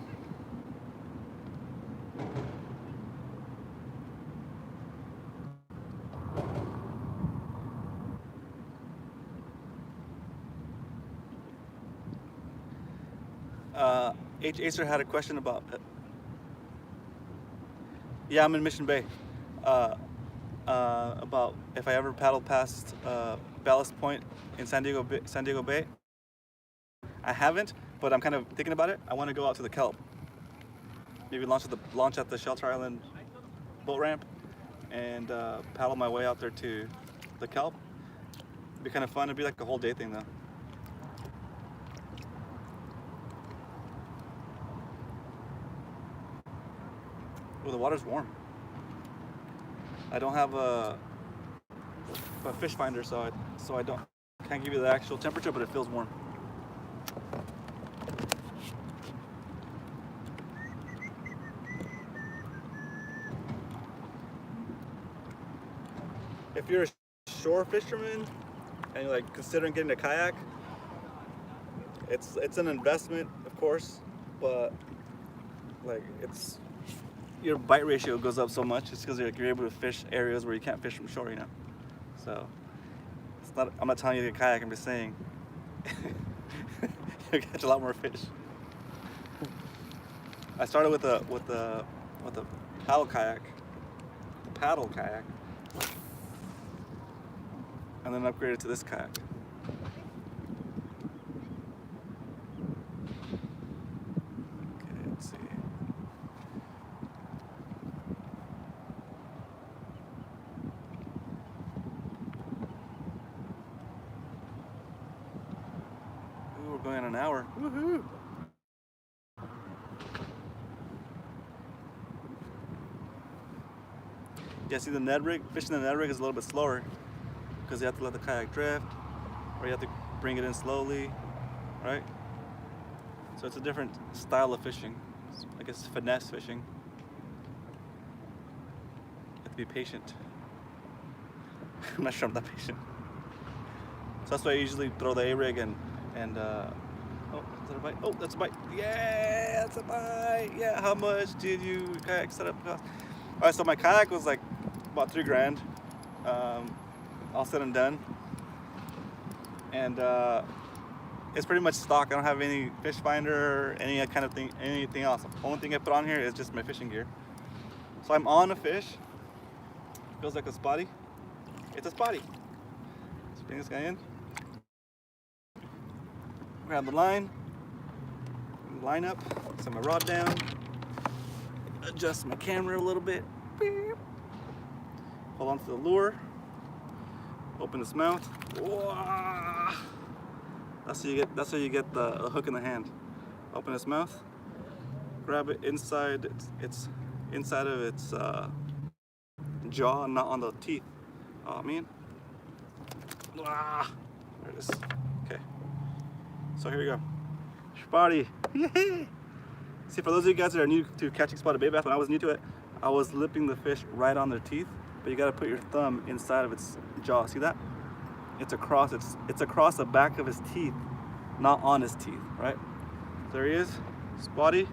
A: H. Acer had a question about. Yeah, I'm in Mission Bay. About if I ever paddled past Ballast Point in San Diego Bay. I haven't, but I'm kind of thinking about it. I want to go out to the kelp. Maybe launch at the Shelter Island boat ramp and paddle my way out there to the kelp. It'd be kind of fun. It'd be like a whole day thing though. Well, the water's warm. I don't have a fish finder, so I can't give you the actual temperature, but it feels warm. If you're a shore fisherman and you're like considering getting a kayak, it's an investment, of course, but like your bite ratio goes up so much just because you're able to fish areas where you can't fish from shore, you know. So it's not. I'm not telling you to get a kayak. I'm just saying you'll catch a lot more fish. I started with a paddle kayak, and then upgraded to this kayak. Okay, let's see. Ooh, we're going on an hour. Woohoo! Yeah, see the Ned rig, fishing the Ned rig is a little bit slower because you have to let the kayak drift, or you have to bring it in slowly, right? So it's a different style of fishing. I guess finesse fishing. You have to be patient. I'm not sure I'm that patient. So that's why I usually throw the A-rig and oh, Is that a bite? Oh, that's a bite. Yeah, that's a bite. Yeah, how much did you kayak setup cost? All right, so my kayak was like about $3 grand, all said and done. And it's pretty much stock. I don't have any fish finder or any kind of thing, anything else. The only thing I put on here is just my fishing gear. So I'm on a fish. Feels like a spotty. It's a spotty. Let's bring this guy in. Grab the line. Line up. Set my rod down. Adjust my camera a little bit. Beep. Hold on to the lure. Open its mouth. Whoa. That's how you get. That's how you get the hook in the hand. Open its mouth. Grab it inside. It's inside of its jaw, not on the teeth. Oh man. Ah, there it is. Okay. So here we go. Spotty. See, for those of you guys that are new to catching spotted bay bass, when I was new to it, I was lipping the fish right on their teeth. But you got to put your thumb inside of its jaw. See that? It's across. It's across the back of his teeth, not on his teeth. Right? There he is, spotty.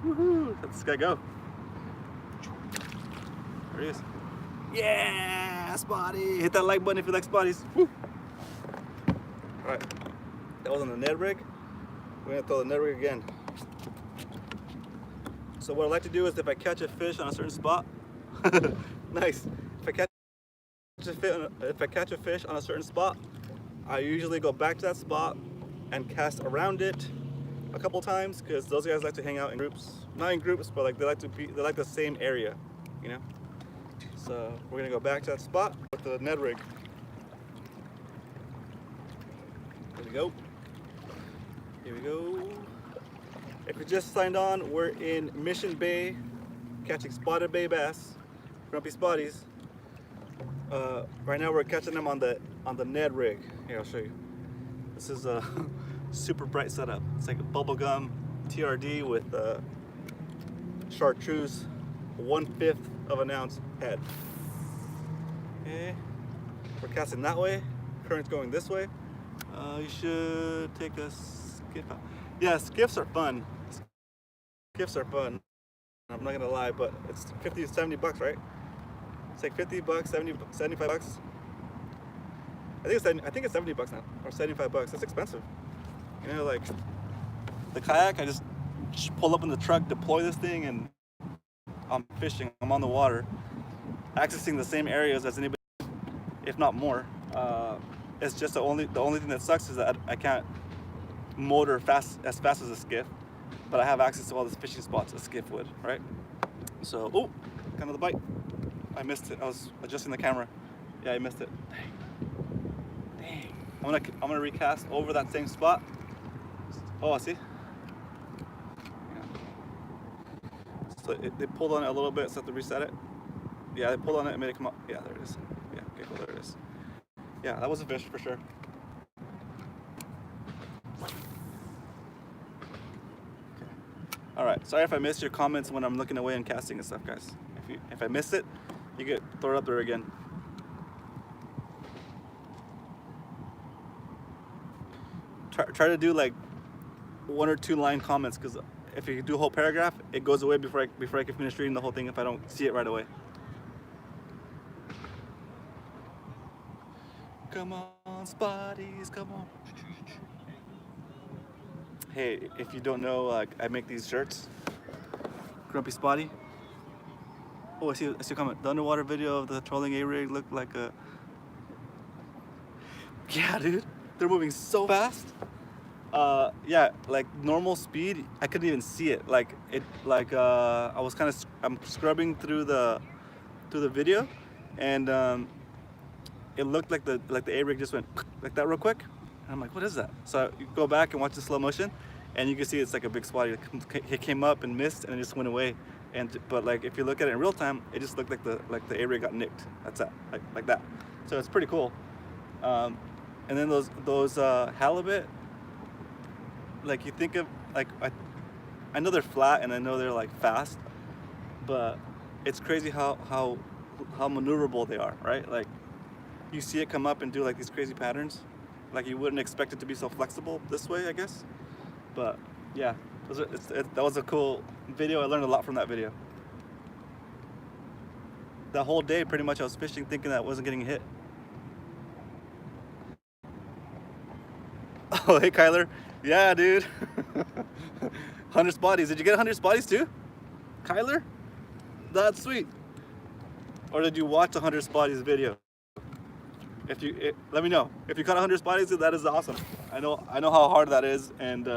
A: Woohoo! Let this guy go. There he is. Yeah, spotty. Hit that like button if you like spotties. Woo. All right. That was on the Ned rig. We're gonna throw the Ned rig again. So what I like to do is if I catch a fish on a certain spot, nice. If I catch a fish on a certain spot, I usually go back to that spot and cast around it a couple times because those guys like to hang out in groups. Not in groups, but like they like the same area, you know. So we're gonna go back to that spot with the Ned rig. Here we go. Here we go. If you just signed on, we're in Mission Bay, catching spotted bay bass, grumpy spotties. Right now we're catching them on the Ned rig. Here, I'll show you. This is a super bright setup. It's like a bubblegum TRD with chartreuse, 1/5 of an ounce head. Okay, we're casting that way. Current's going this way. You should take a skiff out. Yeah, skiffs are fun. Skiffs are fun. I'm not gonna lie, but it's 50 to 70 bucks, right? It's like 50 bucks, 70, 75 bucks. I think it's 70 bucks now, or 75 bucks. That's expensive. You know, like the kayak, I just pull up in the truck, deploy this thing, and I'm fishing. I'm on the water, accessing the same areas as anybody, if not more. It's just the only thing that sucks is that I can't motor as fast as a skiff, but I have access to all the fishing spots a skiff would, right? So, oh, got another bite. I missed it. I was adjusting the camera. Yeah, I missed it. Dang. I'm gonna recast over that same spot. Oh, I see. Yeah. So they pulled on it a little bit, so I have to reset it. Yeah, they pulled on it and made it come up. Yeah, there it is. Yeah, okay, cool, there it is. Yeah, that was a fish for sure. All right, sorry if I missed your comments when I'm looking away and casting and stuff, guys. If I miss it, you get throw it up there again. Try to do like 1 or 2 line comments, because if you do a whole paragraph, it goes away before I can finish reading the whole thing if I don't see it right away. Come on, spotties, come on. Hey, if you don't know, I make these shirts. Grumpy Spotty. Oh, I see a comment. The underwater video of the trolling A-rig looked like a... Yeah, dude. They're moving so fast. Yeah, like normal speed, I couldn't even see it. I'm scrubbing through the video, and it looked like the A-rig just went like that real quick. And I'm like, what is that? So you go back and watch the slow motion, and you can see it's like a big spotty. It came up and missed, and it just went away. But like if you look at it in real time, it just looked like the A-rig got nicked. That's that, like that. So it's pretty cool. And then those halibut, like you think of like I know they're flat and I know they're like fast, but it's crazy how maneuverable they are, right? Like you see it come up and do like these crazy patterns. Like you wouldn't expect it to be so flexible this way, I guess. But yeah, that was a cool video. I learned a lot from that video. That whole day, pretty much, I was fishing thinking that I wasn't getting hit. Oh, hey, Kyler. Yeah, dude. 100 spotties. Did you get 100 spotties too? Kyler? That's sweet. Or did you watch 100 spotties video? Let me know. If you caught 100 spotties, that is awesome. I know how hard that is, and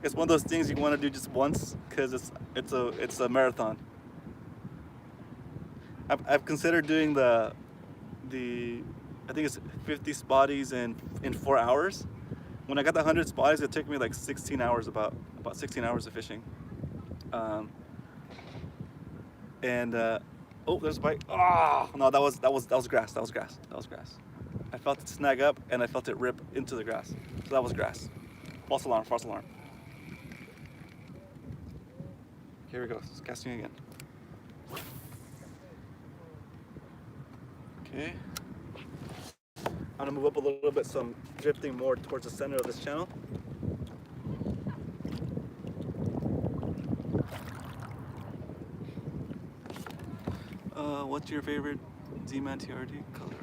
A: it's one of those things you want to do just once because it's a marathon. I've considered doing the I think it's 50 spotties in 4 hours. When I got the 100 spotties, it took me like 16 hours, about 16 hours of fishing. Oh, there's a bite. Oh no, that was grass. That was grass. I felt it snag up and I felt it rip into the grass. So that was grass. False alarm. False alarm. Here we go. It's casting again. Okay. I'm gonna move up a little bit so I'm drifting more towards the center of this channel. What's your favorite Z-Man TRD color?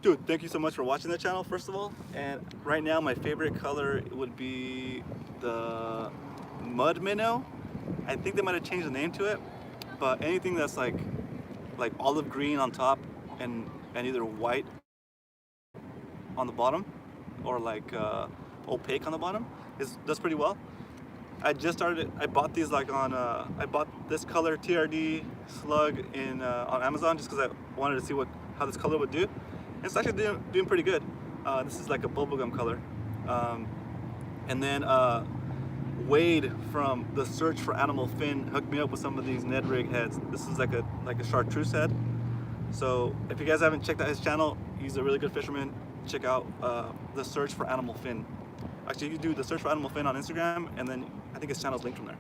A: Dude, thank you so much for watching the channel, first of all. And right now, my favorite color would be the Mud Minnow. I think they might have changed the name to it, but anything that's like olive green on top and either white on the bottom or like opaque on the bottom does pretty well. I just started. I bought these like on. I bought this color TRD slug on Amazon just because I wanted to see how this color would do. And it's actually doing pretty good. This is like a bubblegum color. And then Wade from the Search for Animal Fin hooked me up with some of these Ned rig heads. This is like a chartreuse head. So if you guys haven't checked out his channel, he's a really good fisherman. Check out the Search for Animal Fin. Actually, you can do the Search for Animal Fin on Instagram, and then I think his channel's linked from there.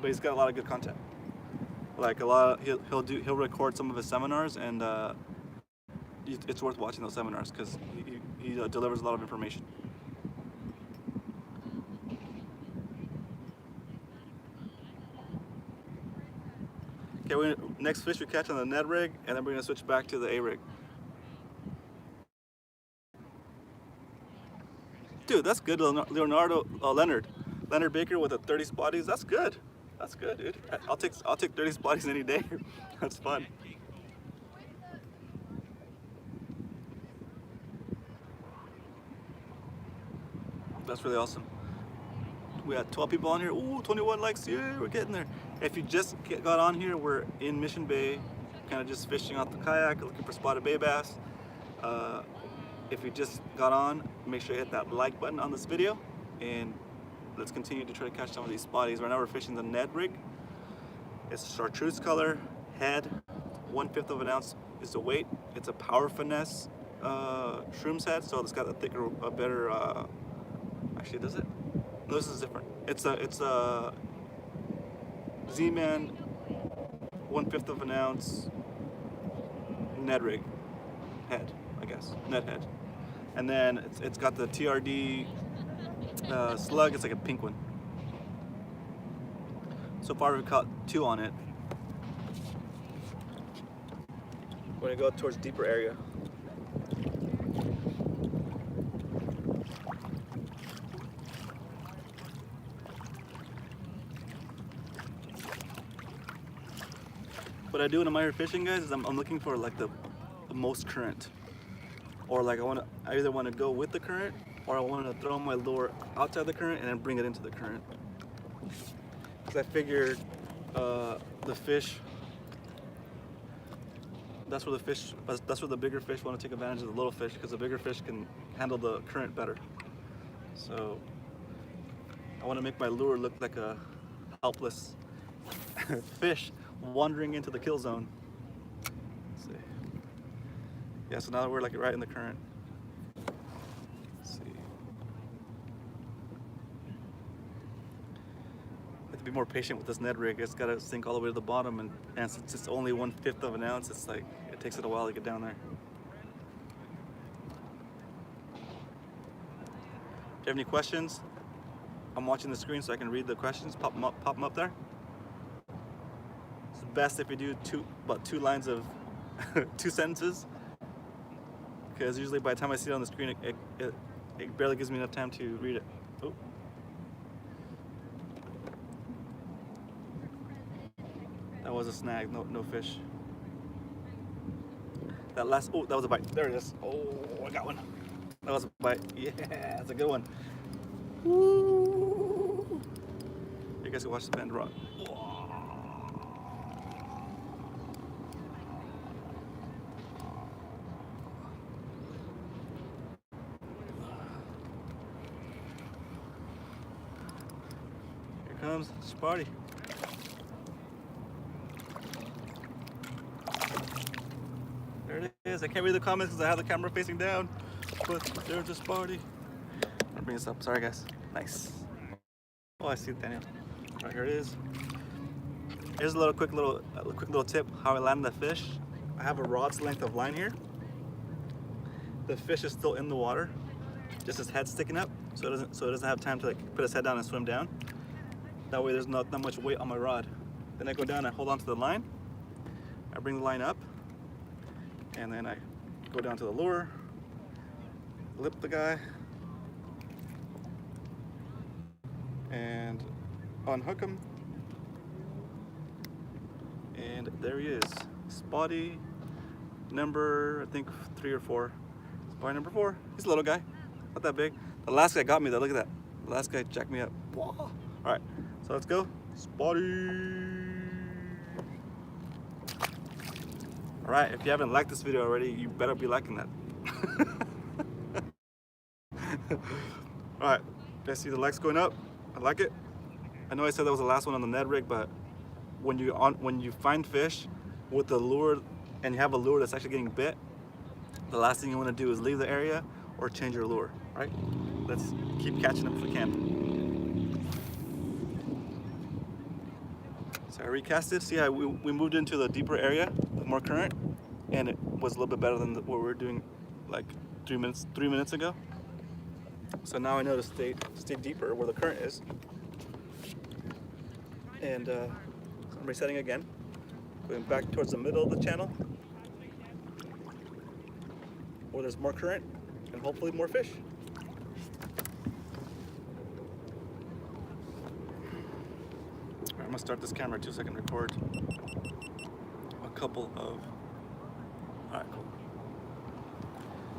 A: But he's got a lot of good content. Like he'll record some of his seminars, and it's worth watching those seminars because he delivers a lot of information. Okay, next fish we catch on the Ned rig, and then we're gonna switch back to the A rig. Dude, that's good, Leonard Baker with a 30 spotties. That's good. That's good, dude. I'll take 30 spotties any day. That's fun. That's really awesome. We had 12 people on here. Ooh, 21 likes. Yeah, we're getting there. If you just got on here, we're in Mission Bay, kind of just fishing off the kayak, looking for spotted bay bass. If you just got on, make sure you hit that like button on this video, and let's continue to try to catch some of these spotties. Right now we're fishing the Ned rig. It's chartreuse color, head, 1/5 of an ounce is the weight. It's a Power Finesse shrooms head, so it's got a better, actually does it? No, this is different. It's a Z-Man 1/5 of an ounce Ned rig head, I guess, Ned head. And then it's got the TRD slug. It's like a pink one. So far we've caught 2 on it. We're gonna go towards deeper area. What I do when I'm out here fishing, guys, is I'm looking for like the most current. Or like I either want to go with the current, or I want to throw my lure outside the current and then bring it into the current. Because I figured the fish, that's where the bigger fish want to take advantage of the little fish, because the bigger fish can handle the current better. So I want to make my lure look like a helpless fish wandering into the kill zone. Let's see. Yeah, so now we're like right in the current. Let's see. I have to be more patient with this Ned rig. It's got to sink all the way to the bottom, and since it's only 1/5 of an ounce, it's like it takes it a while to get down there. you have any questions, I'm watching the screen so I can read the questions, pop them up there. It's best if you do about two lines of 2 sentences, because usually by the time I see it on the screen, it barely gives me enough time to read it. Oh. That was a snag, no fish. That was a bite. There it is. Oh, I got one. That was a bite. Yeah, that's a good one. Woo! You guys can watch the bend rock. Here comes Sparty. There it is. I can't read the comments because I have the camera facing down, but there's a Sparty. I'll bring this up. Sorry, guys. Nice. Oh, I see it, Daniel. All right, here it is. Here's a quick little tip how I landed the fish. I have a rod's length of line here. The fish is still in the water, just his head sticking up, so it doesn't have time to like put his head down and swim down. That way, there's not much weight on my rod. Then I go down and hold on to the line. I bring the line up, and then I go down to the lure, lip the guy, and unhook him. And there he is, Spotty number, I think 3 or 4. Spotty number 4. He's a little guy, not that big. The last guy got me though. Look at that. The last guy jacked me up. Whoa. All right, so let's go, Spotty. All right, if you haven't liked this video already, you better be liking that. All right, I see the likes going up. I like it. I know I said that was the last one on the Ned rig, but when you find fish with the lure and you have a lure that's actually getting bit, the last thing you want to do is leave the area or change your lure. Right? Let's keep catching them if we can. So I recasted. See how we moved into the deeper area with more current, and it was a little bit better than what we were doing like 3 minutes ago. So now I know to stay deeper where the current is. And I'm resetting again, going back towards the middle of the channel where there's more current and hopefully more fish. All right, I'm gonna start this camera too so I can record a couple of, all right, cool.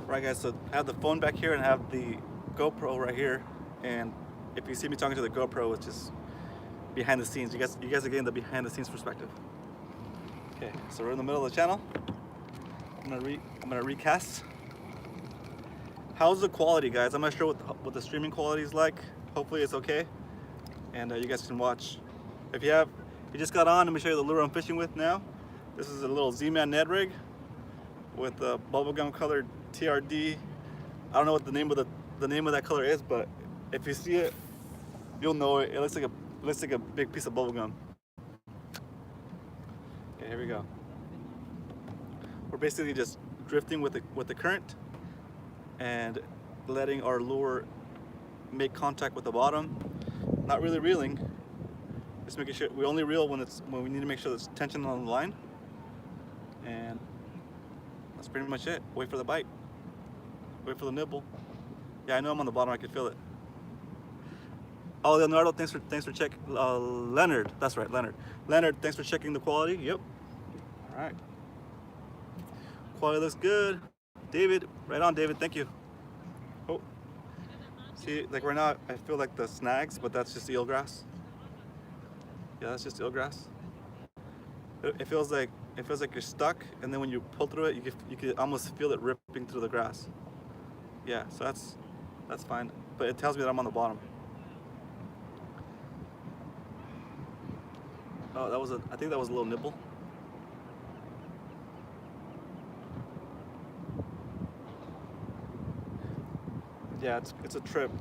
A: All right guys, so I have the phone back here and I have the GoPro right here, and if you see me talking to the GoPro, it's just behind the scenes. You guys are getting the behind the scenes perspective. Okay, so we're in the middle of the channel. I'm gonna recast. How's the quality, guys? I'm not sure what the streaming quality is like. Hopefully it's okay, and you guys can watch. If you just got on, let me show you the lure I'm fishing with now. This is a little Z-Man Ned rig with a bubblegum colored TRD. I don't know what the name of that color is, but if you see it, you'll know it. It looks like a big piece of bubblegum. Okay, here we go. We're basically just drifting with the current and letting our lure make contact with the bottom. Not really reeling. Just making sure we only reel when we need to make sure there's tension on the line. And that's pretty much it. Wait for the bite. Wait for the nibble. Yeah, I know I'm on the bottom. I can feel it. Oh, Leonardo, thanks for checking. Leonard, that's right, Leonard. Leonard, thanks for checking the quality. Yep. All right. Quality looks good. David, right on, David. Thank you. Oh, see, like right now, I feel like the snags, but that's just eelgrass. Yeah, that's just eelgrass. It feels like you're stuck, and then when you pull through it, you can almost feel it ripping through the grass. Yeah, so that's fine, but it tells me that I'm on the bottom. Oh, I think that was a little nibble. Yeah, it's a trip.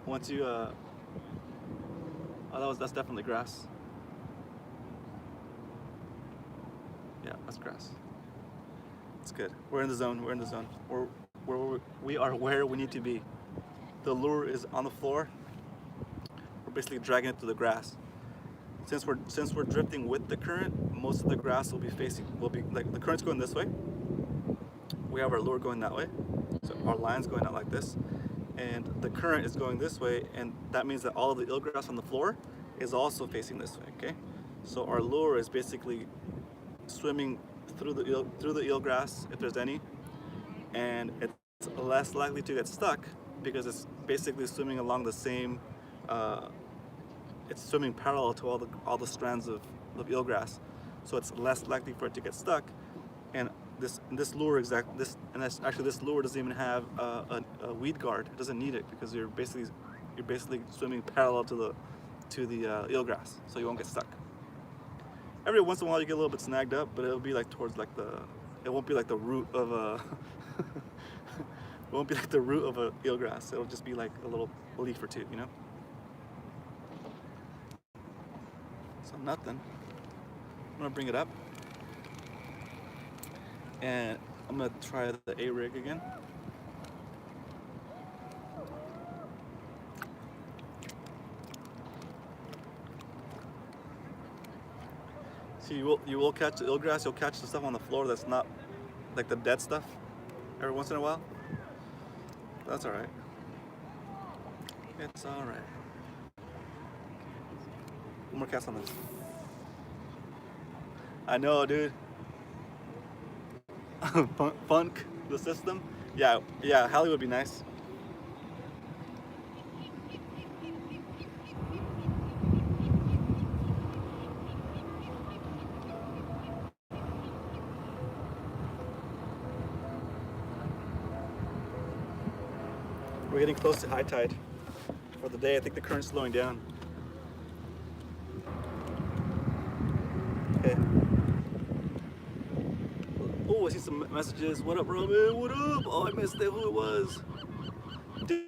A: Once you oh, that's definitely grass. Yeah, that's grass. It's good. We're in the zone. We're in the zone. We are where we need to be. the lure is on the floor, we're basically dragging it through the grass. Since we're drifting with the current, most of the grass will be like the current's going this way. We have our lure going that way, so our line's going out like this, and the current is going this way, and that means that all of the eelgrass on the floor is also facing this way. Okay, so our lure is basically swimming through the eelgrass if there's any, and it's less likely to get stuck because it's basically swimming along the same. It's swimming parallel to all the strands of eelgrass, so it's less likely for it to get stuck. And this lure this lure doesn't even have a weed guard. It doesn't need it because you're basically swimming parallel to the eelgrass, so you won't get stuck. Every once in a while you get a little bit snagged up, but it'll be like towards like it won't be like the root of a it won't be like the root of a eelgrass. It'll just be like a little leaf or two, you know. So nothing. I'm gonna bring it up, and I'm gonna try the A-rig again. See, you will catch the eelgrass. You'll catch the stuff on the floor that's not like the dead stuff every once in a while. That's all right. It's all right. One more cast on this. I know, dude. Funk the system. Yeah, Hallie would be nice. We're getting close to high tide for the day. I think the current's slowing down. Okay. Oh, I see some messages. What up, Roman? What up? Oh, I missed it. Who it was? Dude,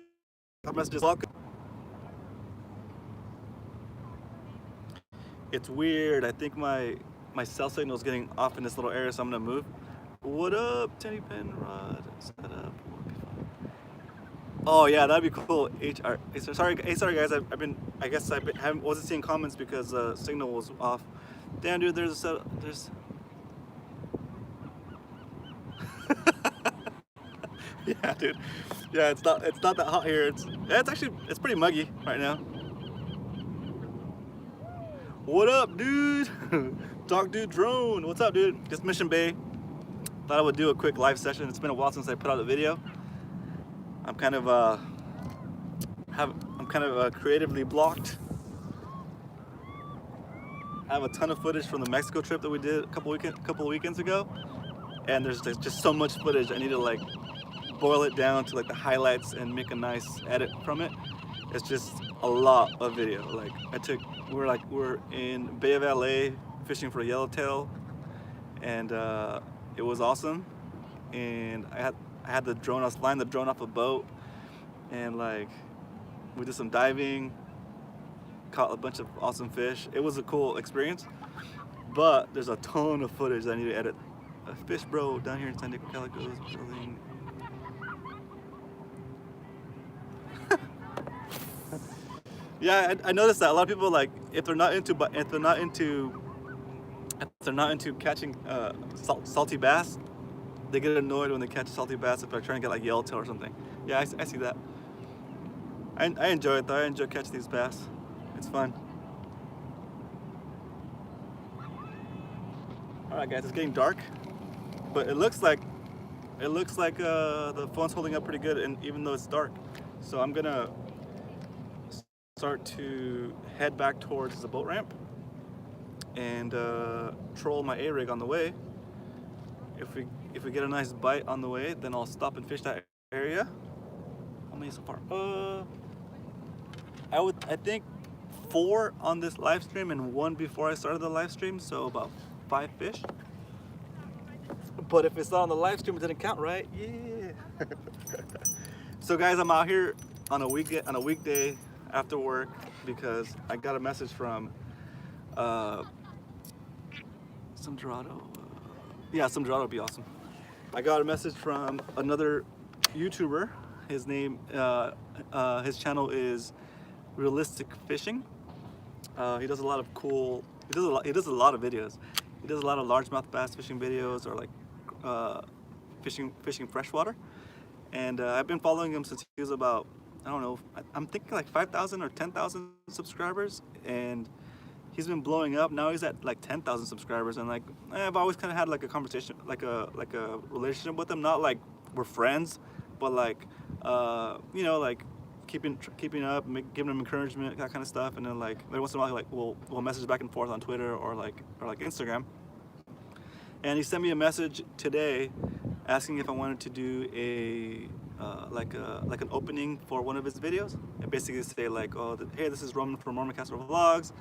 A: messages. It's weird. I think my cell signal is getting off in this little area, so I'm gonna move. What up, Teddy Penrod? Set up. Oh yeah, that'd be cool. HR. Sorry guys. I wasn't seeing comments because signal was off. Damn, dude. There's. Yeah, dude. Yeah, it's not that hot here. It's pretty muggy right now. What up, dude? Dog Dude Drone. What's up, dude? Just Mission Bay. Thought I would do a quick live session. It's been a while since I put out a video. I'm kind of creatively blocked. I have a ton of footage from the Mexico trip that we did a couple of weekends ago, and there's just so much footage. I need to like boil it down to like the highlights and make a nice edit from it. It's just a lot of video. Like we're in Bay of LA fishing for a yellowtail, and it was awesome. And I had the drone. I was flying the drone off a boat, and like we did some diving, caught a bunch of awesome fish. It was a cool experience, but there's a ton of footage that I need to edit. A fish bro down here in San Diego Calico's building. Yeah, I noticed that a lot of people, like, if they're not into catching salty bass, they get annoyed when they catch salty bass if they're trying to get like yellowtail or something. Yeah, I see that. I enjoy it though. I enjoy catching these bass. It's fun. All right, guys, it's getting dark, but it looks like the phone's holding up pretty good, and even though it's dark, so I'm gonna start to head back towards the boat ramp and troll my A-rig on the way. If we get a nice bite on the way, then I'll stop and fish that area. How many so far? I think 4 on this live stream and 1 before I started the live stream, so about 5 fish. But if it's not on the live stream, it didn't count, right? Yeah. So guys, I'm out here on a weekday after work because I got a message from some Dorado. Yeah, some Dorado would be awesome. I got a message from another YouTuber. His name, his channel is Realistic Fishing. He does a lot of cool. He does a lot of videos. He does a lot of largemouth bass fishing videos, or like fishing freshwater. And I've been following him since he was about, I don't know, I'm thinking like 5,000 or 10,000 subscribers, and he's been blowing up. Now he's at like 10,000 subscribers, and like I've always kind of had like a conversation, like a relationship with him. Not like we're friends, but like you know, like keeping up, giving him encouragement, that kind of stuff. And then like every once in a while, like we'll message back and forth on Twitter or like Instagram. And he sent me a message today asking if I wanted to do a like an opening for one of his videos, and basically say like, oh, hey, this is Roman from Castro Vlogs.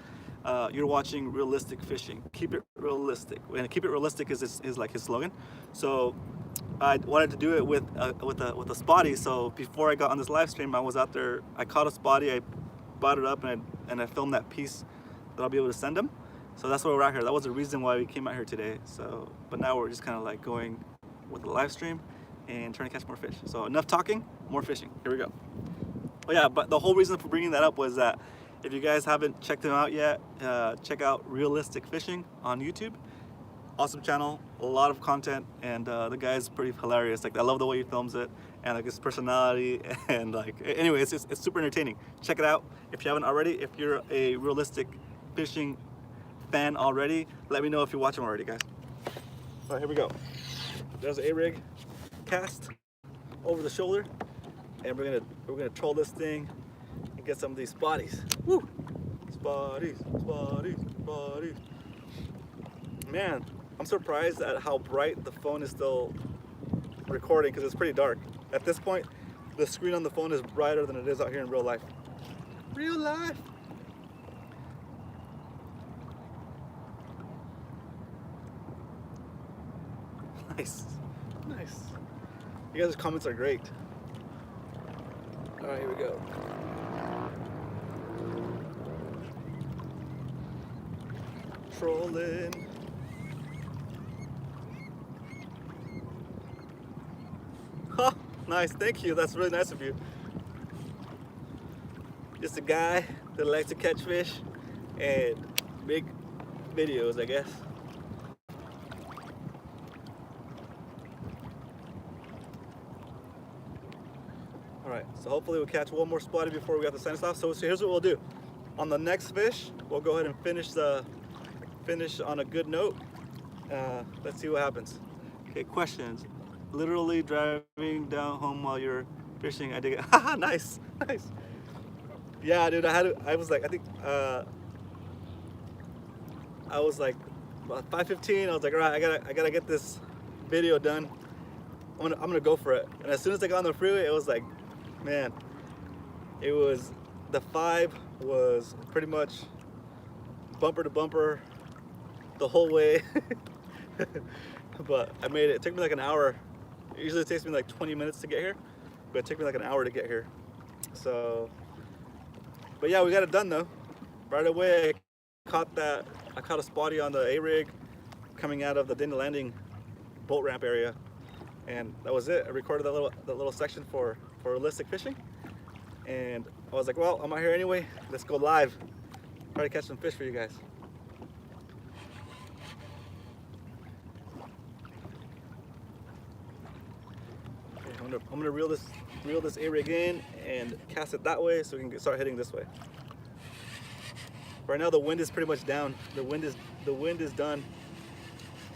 A: You're watching Realistic Fishing. Keep it realistic, and keep it realistic is like his slogan. So I wanted to do it with a spotty. So before I got on this live stream, I was out there. I caught a spotty. I brought it up and I filmed that piece that I'll be able to send him. So that's why we're out here. That was the reason why we came out here today. So, but now we're just kind of like going with the live stream and trying to catch more fish. So enough talking, more fishing. Here we go. Oh yeah, but the whole reason for bringing that up was that if you guys haven't checked him out yet, check out Realistic Fishing on YouTube. Awesome channel, a lot of content, and the guy's pretty hilarious. Like, I love the way he films it, and like his personality, and like, anyway, it's super entertaining. Check it out if you haven't already. If you're a Realistic Fishing fan already, let me know if you watch him already, guys. All right, here we go. There's an A-rig cast over the shoulder, and we're gonna troll this thing and get some of these spotties. Woo! Spotties, spotties, spotties. Man, I'm surprised at how bright the phone is still recording, because it's pretty dark. At this point, the screen on the phone is brighter than it is out here in real life. Real life. Nice, nice. You guys' comments are great. All right, here we go. Trolling. Huh, nice, thank you. That's really nice of you. Just a guy that likes to catch fish and make videos, I guess. All right, so hopefully we'll catch one more spotty before we got the sign off. So here's what we'll do. On the next fish, we'll go ahead and finish on a good note. Let's see what happens. Okay, questions. Literally driving down home while you're fishing. I dig it. Haha, nice, nice. Yeah, dude. I was like, I think I was like about 5:15. I was like, all right, I gotta get this video done. I'm gonna go for it. And as soon as I got on the freeway, it was like, man, it was, the 5 was pretty much bumper to bumper the whole way. But I made it. It took me like an hour. It usually takes me like 20 minutes to get here, but it took me like an hour to get here. So, but yeah, we got it done though. Right away, I caught a spotty on the A-rig coming out of the Dinner Landing boat ramp area, and that was it. I recorded that little section for Realistic Fishing, and I was like, well, I'm out here anyway. Let's go live. Try to catch some fish for you guys. I'm gonna reel this A-rig in and cast it that way so we can start hitting this way. Right now the wind is pretty much down. The wind is done,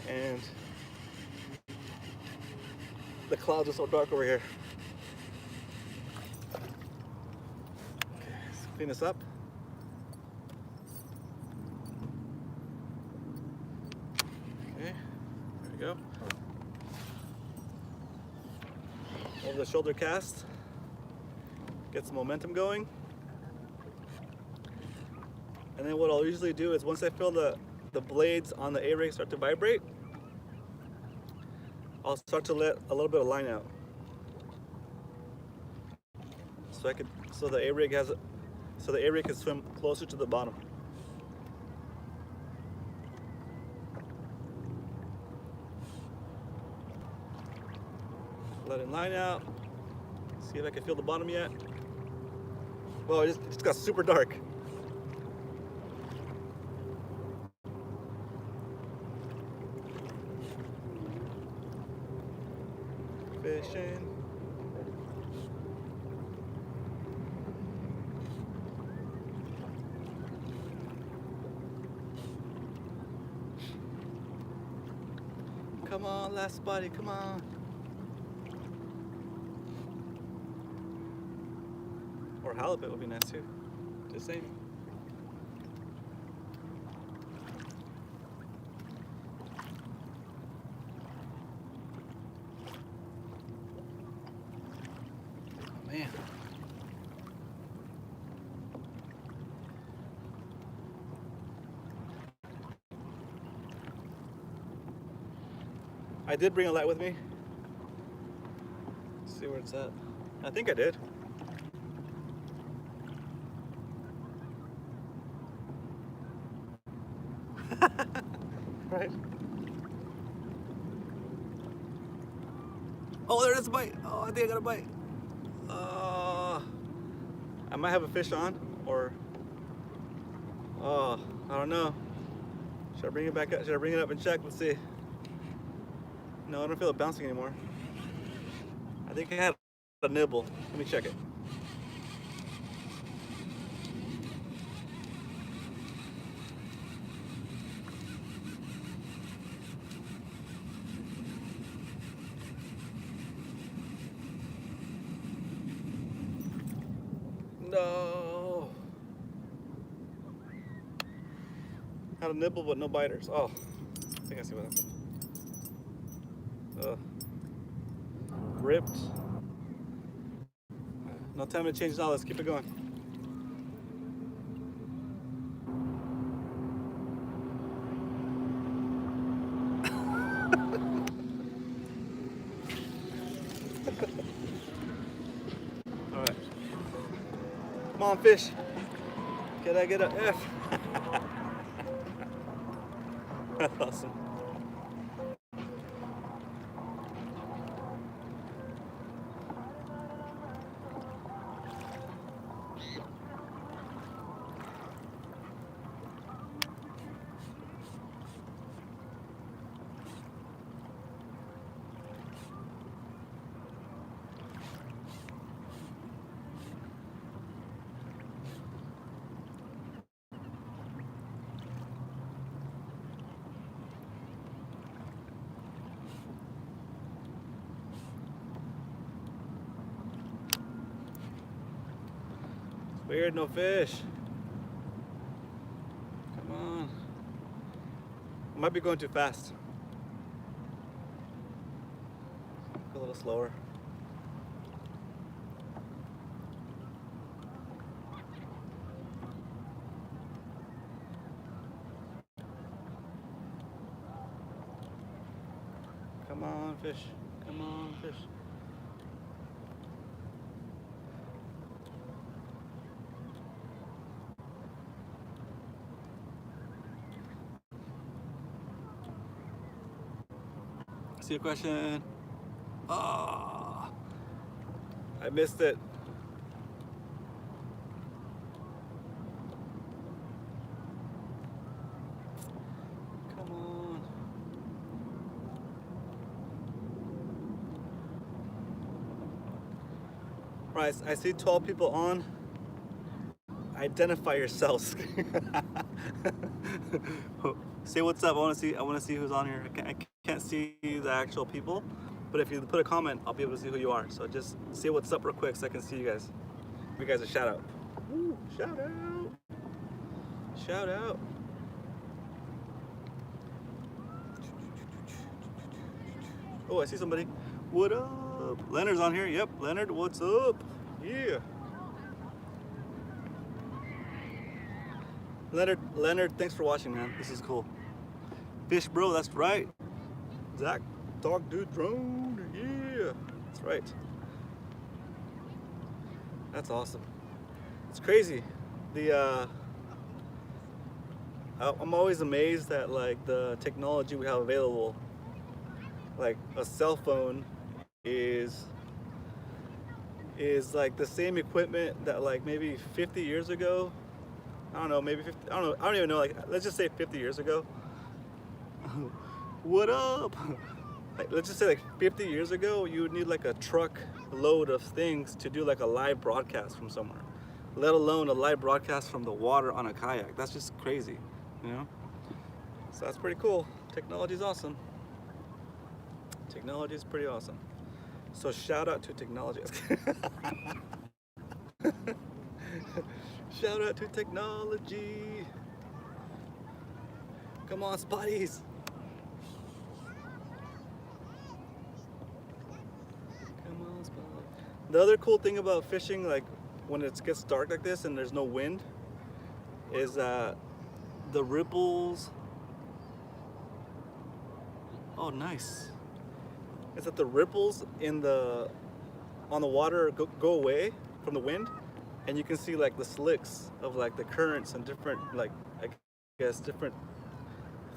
A: and the clouds are so dark over here. Okay, let's clean this up. Okay, there we go. Over the shoulder cast, get some momentum going. And then what I'll usually do is once I feel the blades on the A-rig start to vibrate, I'll start to let a little bit of line out. So the A-rig can swim closer to the bottom. Letting line out, See if I can feel the bottom yet. Well, it just got super dark. Fishing. Come on, last buddy, come on. Or halibut would be nice too. Just saying. Oh man. I did bring a light with me. Let's see where it's at. I think I did. Right. Oh, there is a bite. Oh, I think I got a bite. I might have a fish on, or I don't know. Should I bring it back up? Should I bring it up and check? Let's see. No, I don't feel it bouncing anymore. I think I had a nibble. Let me check it. No. Had a nibble but no biters. Oh, I think I see what happened. Ripped. No time to change now. Let's keep it going. All right. Come on, fish. Can I get a F? That's awesome. Weird, no fish. Come on. I might be going too fast. Go a little slower. Come on, fish. Come on, fish. See a question. Oh, I missed it. Come on. Right, I see 12 people on. Identify yourselves. Say what's up. I want to see who's on here. I can't see the actual people, but if you put a comment, I'll be able to see who you are. So just say what's up real quick so I can see you guys. Give you guys a shout out. Woo, shout out. Shout out. Oh, I see somebody. What up? Leonard's on here. Yep, Leonard, what's up? Yeah. Leonard, thanks for watching, man. This is cool. Fish bro, that's right. Zach, dog dude drone, yeah. That's right. That's awesome. It's crazy. I'm always amazed at like the technology we have available. Like a cell phone is is like the same equipment that like maybe 50 years ago, I don't know, maybe 50, I don't know, I don't even know, like let's just say 50 years ago. What up? Like, let's just say like 50 years ago, you would need like a truck load of things to do like a live broadcast from somewhere, let alone a live broadcast from the water on a kayak. That's just crazy, you know? So that's pretty cool. Technology is awesome. Technology is pretty awesome. So shout out to technology. Shout out to technology. Come on, Spotties. Come on, Spotties. The other cool thing about fishing, like when it gets dark like this and there's no wind, is that the ripples. Oh, nice. Is that the ripples on the water go away from the wind, and you can see like the slicks of like the currents and different, like I guess different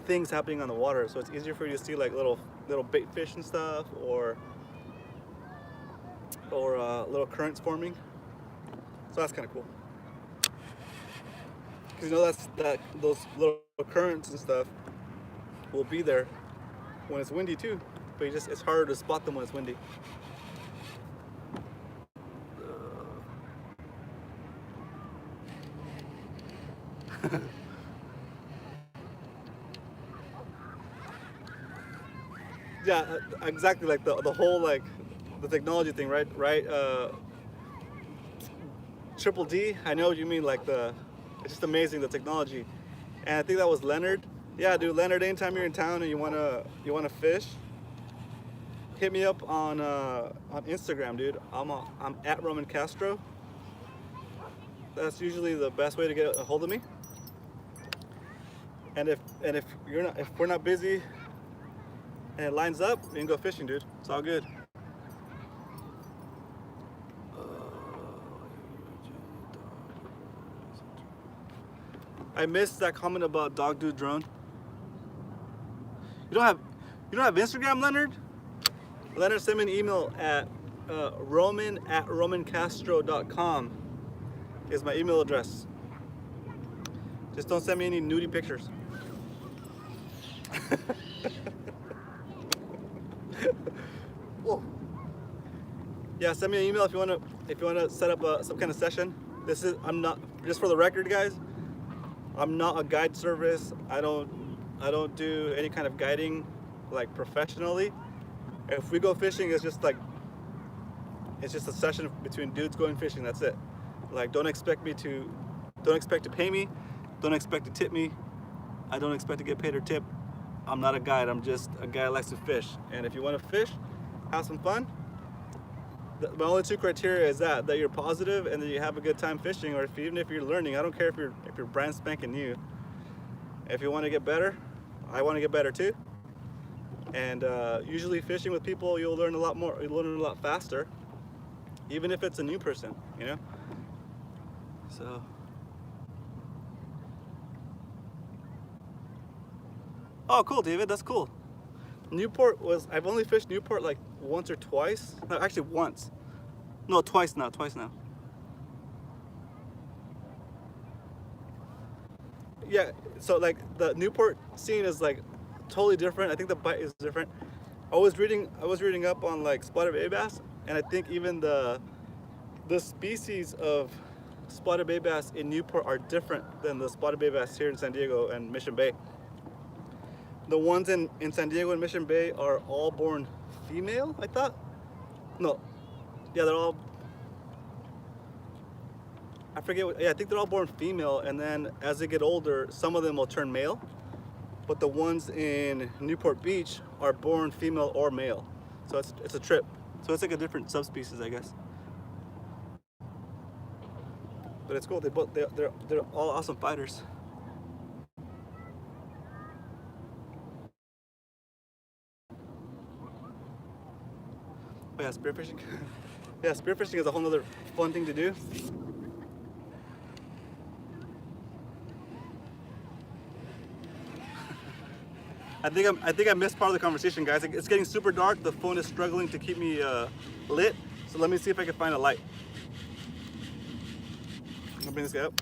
A: things happening on the water. So it's easier for you to see like little bait fish and stuff, or little currents forming. So that's kind of cool, because you know those little currents and stuff will be there when it's windy too, but it's harder to spot them when it's windy. Yeah, exactly, like the whole like the technology thing, right? Triple D, I know what you mean, like it's just amazing, the technology. And I think that was Leonard. Yeah, dude, Leonard, anytime you're in town and you wanna fish, hit me up on Instagram, dude. I'm at Roman Castro. That's usually the best way to get a hold of me. And if we're not busy and it lines up, we can go fishing, dude. It's all good. I missed that comment about dog dude drone. You don't have Instagram, Leonard? Leonard, send me an email at roman@romancastro.com is my email address. Just don't send me any nudie pictures. Whoa. Yeah, send me an email if you wanna set up some kind of session. I'm not, just for the record, guys, I'm not a guide service. I don't do any kind of guiding like professionally. If we go fishing, it's just a session between dudes going fishing. That's it. Like, don't expect to pay me. Don't expect to tip me. I don't expect to get paid or tip. I'm not a guide. I'm just a guy that likes to fish. And if you want to fish, have some fun. My only two criteria is that you're positive and that you have a good time fishing, or even if you're learning. I don't care if you're brand spanking new. If you want to get better, I want to get better too. And usually fishing with people, you'll learn a lot more. You'll learn a lot faster, even if it's a new person, you know. So. Oh, cool, David. That's cool. Newport I've only fished Newport like once or twice. No, actually once. No, twice now. Yeah, so like the Newport scene is like totally different. I think the bite is different. I was reading up on like spotted bay bass, and I think even the species of spotted bay bass in Newport are different than the spotted bay bass here in San Diego and Mission Bay. The ones in San Diego and Mission Bay are all born female, I thought. No, yeah, they're all, I forget what, yeah, I think they're all born female, and then as they get older, some of them will turn male. But the ones in Newport Beach are born female or male. So it's a trip. So it's like a different subspecies, I guess. But it's cool. They're all awesome fighters. Oh yeah, spearfishing. Yeah, spearfishing is a whole nother fun thing to do. I think I missed part of the conversation, guys. It's getting super dark. The phone is struggling to keep me lit. So let me see if I can find a light. I'm gonna bring this guy up.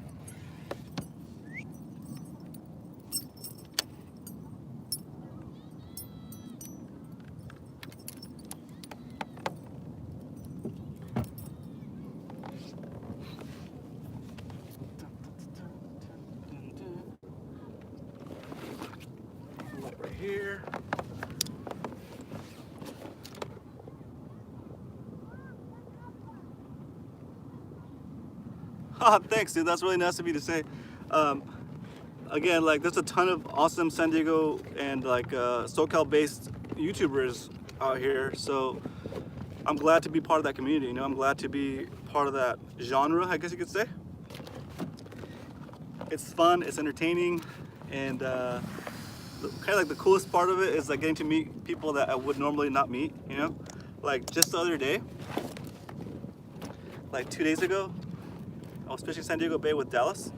A: Light right here. Oh, thanks, dude. That's really nice of you to say. Again, like, there's a ton of awesome San Diego and like SoCal-based YouTubers out here. So I'm glad to be part of that community. You know, I'm glad to be part of that genre, I guess you could say. It's fun, it's entertaining, and kind of like the coolest part of it is like getting to meet people that I would normally not meet. You know, like just the other day, like 2 days ago, I was fishing San Diego Bay with Dallas,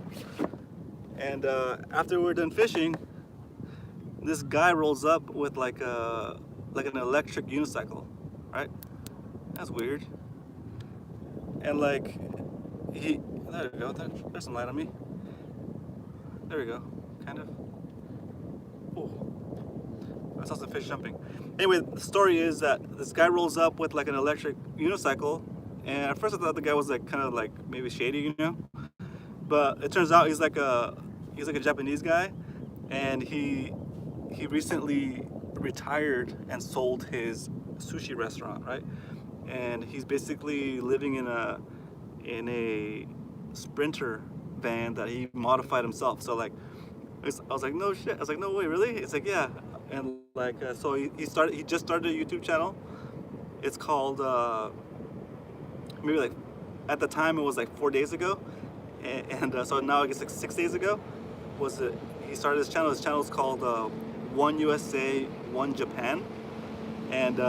A: and after we were done fishing, this guy rolls up with like an electric unicycle, right? That's weird. And like there we go. There's some light on me. There we go. Kind of. Oh, I saw some fish jumping. Anyway, the story is that this guy rolls up with like an electric unicycle. And at first I thought the guy was like kind of like maybe shady, you know, but it turns out he's like a Japanese guy, and he recently retired and sold his sushi restaurant, right? And he's basically living in a Sprinter van that he modified himself. So like, I was like, no shit. I was like, no way, really? It's like, yeah. And like, so he just started a YouTube channel. It's called. Maybe like at the time it was like 4 days ago, and so now I guess like 6 days ago he started his channel. His channel is called One USA, One Japan, and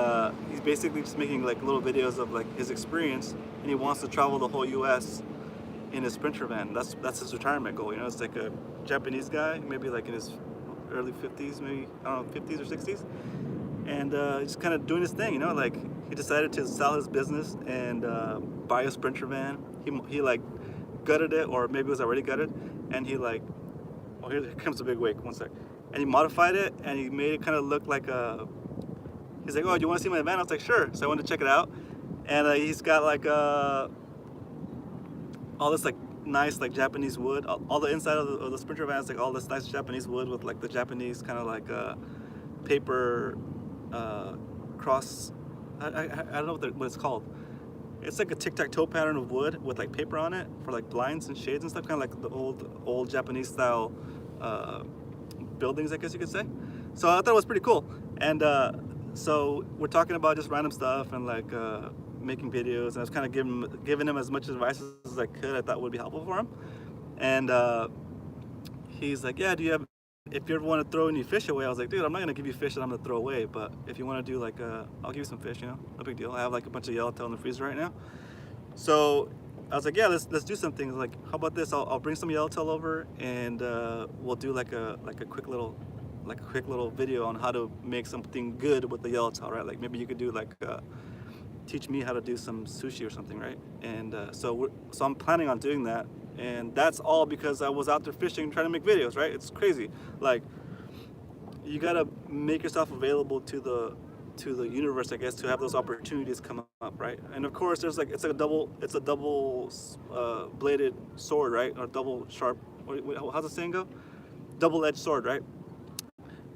A: he's basically just making like little videos of like his experience, and he wants to travel the whole US in his Sprinter van. That's his retirement goal. You know, it's like a Japanese guy, maybe like in his early 50s, maybe I don't know, 50s or 60s, and he's kind of doing his thing. You know, like. He decided to sell his business and buy a Sprinter van. He like gutted it, or maybe it was already gutted, and he like, oh, here comes a big wake, one sec. And he modified it, and he made it kind of look like a, he's like, oh, do you want to see my van? I was like, sure. So I went to check it out, and he's got like all this like nice like Japanese wood. All the inside of the Sprinter van is like all this nice Japanese wood with like the Japanese kind of like paper cross. I don't know what it's called. It's like a tic-tac-toe pattern of wood with like paper on it for like blinds and shades and stuff, kind of like the old Japanese style buildings, I guess you could say. So I thought it was pretty cool. And so we're talking about just random stuff and like making videos, and I was kind of giving him as much advice as I could I thought would be helpful for him. And he's like, yeah, do you have, if you ever want to throw any fish away? I was like, dude, I'm not gonna give you fish that I'm gonna throw away, but if you want to do like I'll give you some fish, you know, no big deal. I have like a bunch of yellowtail in the freezer right now. So I was like, yeah, let's do something. Like, how about this? I'll bring some yellowtail over, and we'll do like a quick little video on how to make something good with the yellowtail, right? Like maybe you could do like teach me how to do some sushi or something, right? And so I'm planning on doing that. And that's all because I was out there fishing trying to make videos, right? It's crazy. Like, you gotta make yourself available to the universe, I guess, to have those opportunities come up, right? And of course, there's like it's a double bladed sword, right? Or double sharp. How's the saying go? Double-edged sword, right?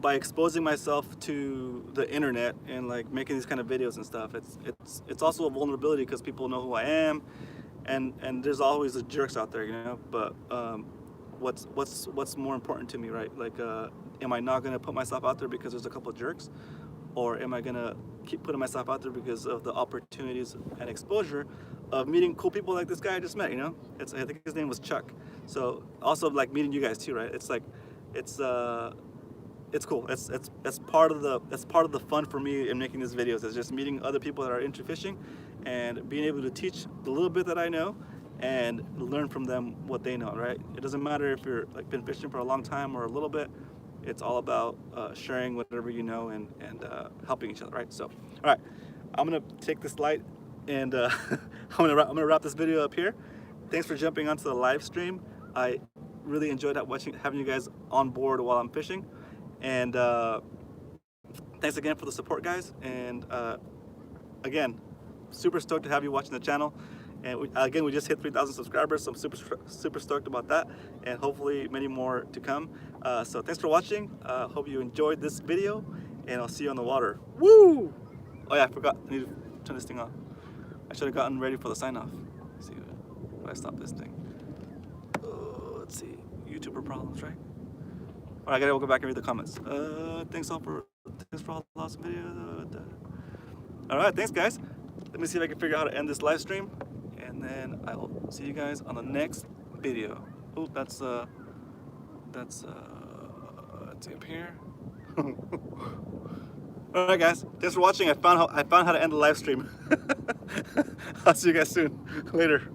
A: By exposing myself to the internet and like making these kind of videos and stuff, it's also a vulnerability because people know who I am. And there's always the jerks out there, you know. But what's more important to me, right? Like, am I not gonna put myself out there because there's a couple of jerks, or am I gonna keep putting myself out there because of the opportunities and exposure of meeting cool people like this guy I just met? You know, I think his name was Chuck. So also like meeting you guys too, right? It's like it's cool. It's part of the fun for me in making these videos. Is just meeting other people that are into fishing and being able to teach the little bit that I know and learn from them what they know, right? It doesn't matter if you're like been fishing for a long time or a little bit. It's all about sharing whatever you know and helping each other, right? So, all right, I'm gonna take this light And I'm gonna wrap this video up here. Thanks for jumping onto the live stream. I really enjoyed having you guys on board while I'm fishing. And thanks again for the support, guys. And again, super stoked to have you watching the channel. And we just hit 3,000 subscribers, so I'm super stoked about that. And hopefully many more to come. So thanks for watching. Hope you enjoyed this video, and I'll see you on the water. Woo! Oh yeah, I forgot. I need to turn this thing off. I should have gotten ready for the sign off. Let's see, if I stop this thing. Let's see, YouTuber problems, right? All right, I gotta go back and read the comments. Thanks for all the awesome videos. All right, thanks guys. Let me see if I can figure out how to end this live stream, and then I will see you guys on the next video. Oh, that's up here. All right, guys. Thanks for watching. I found how to end the live stream. I'll see you guys soon. Later.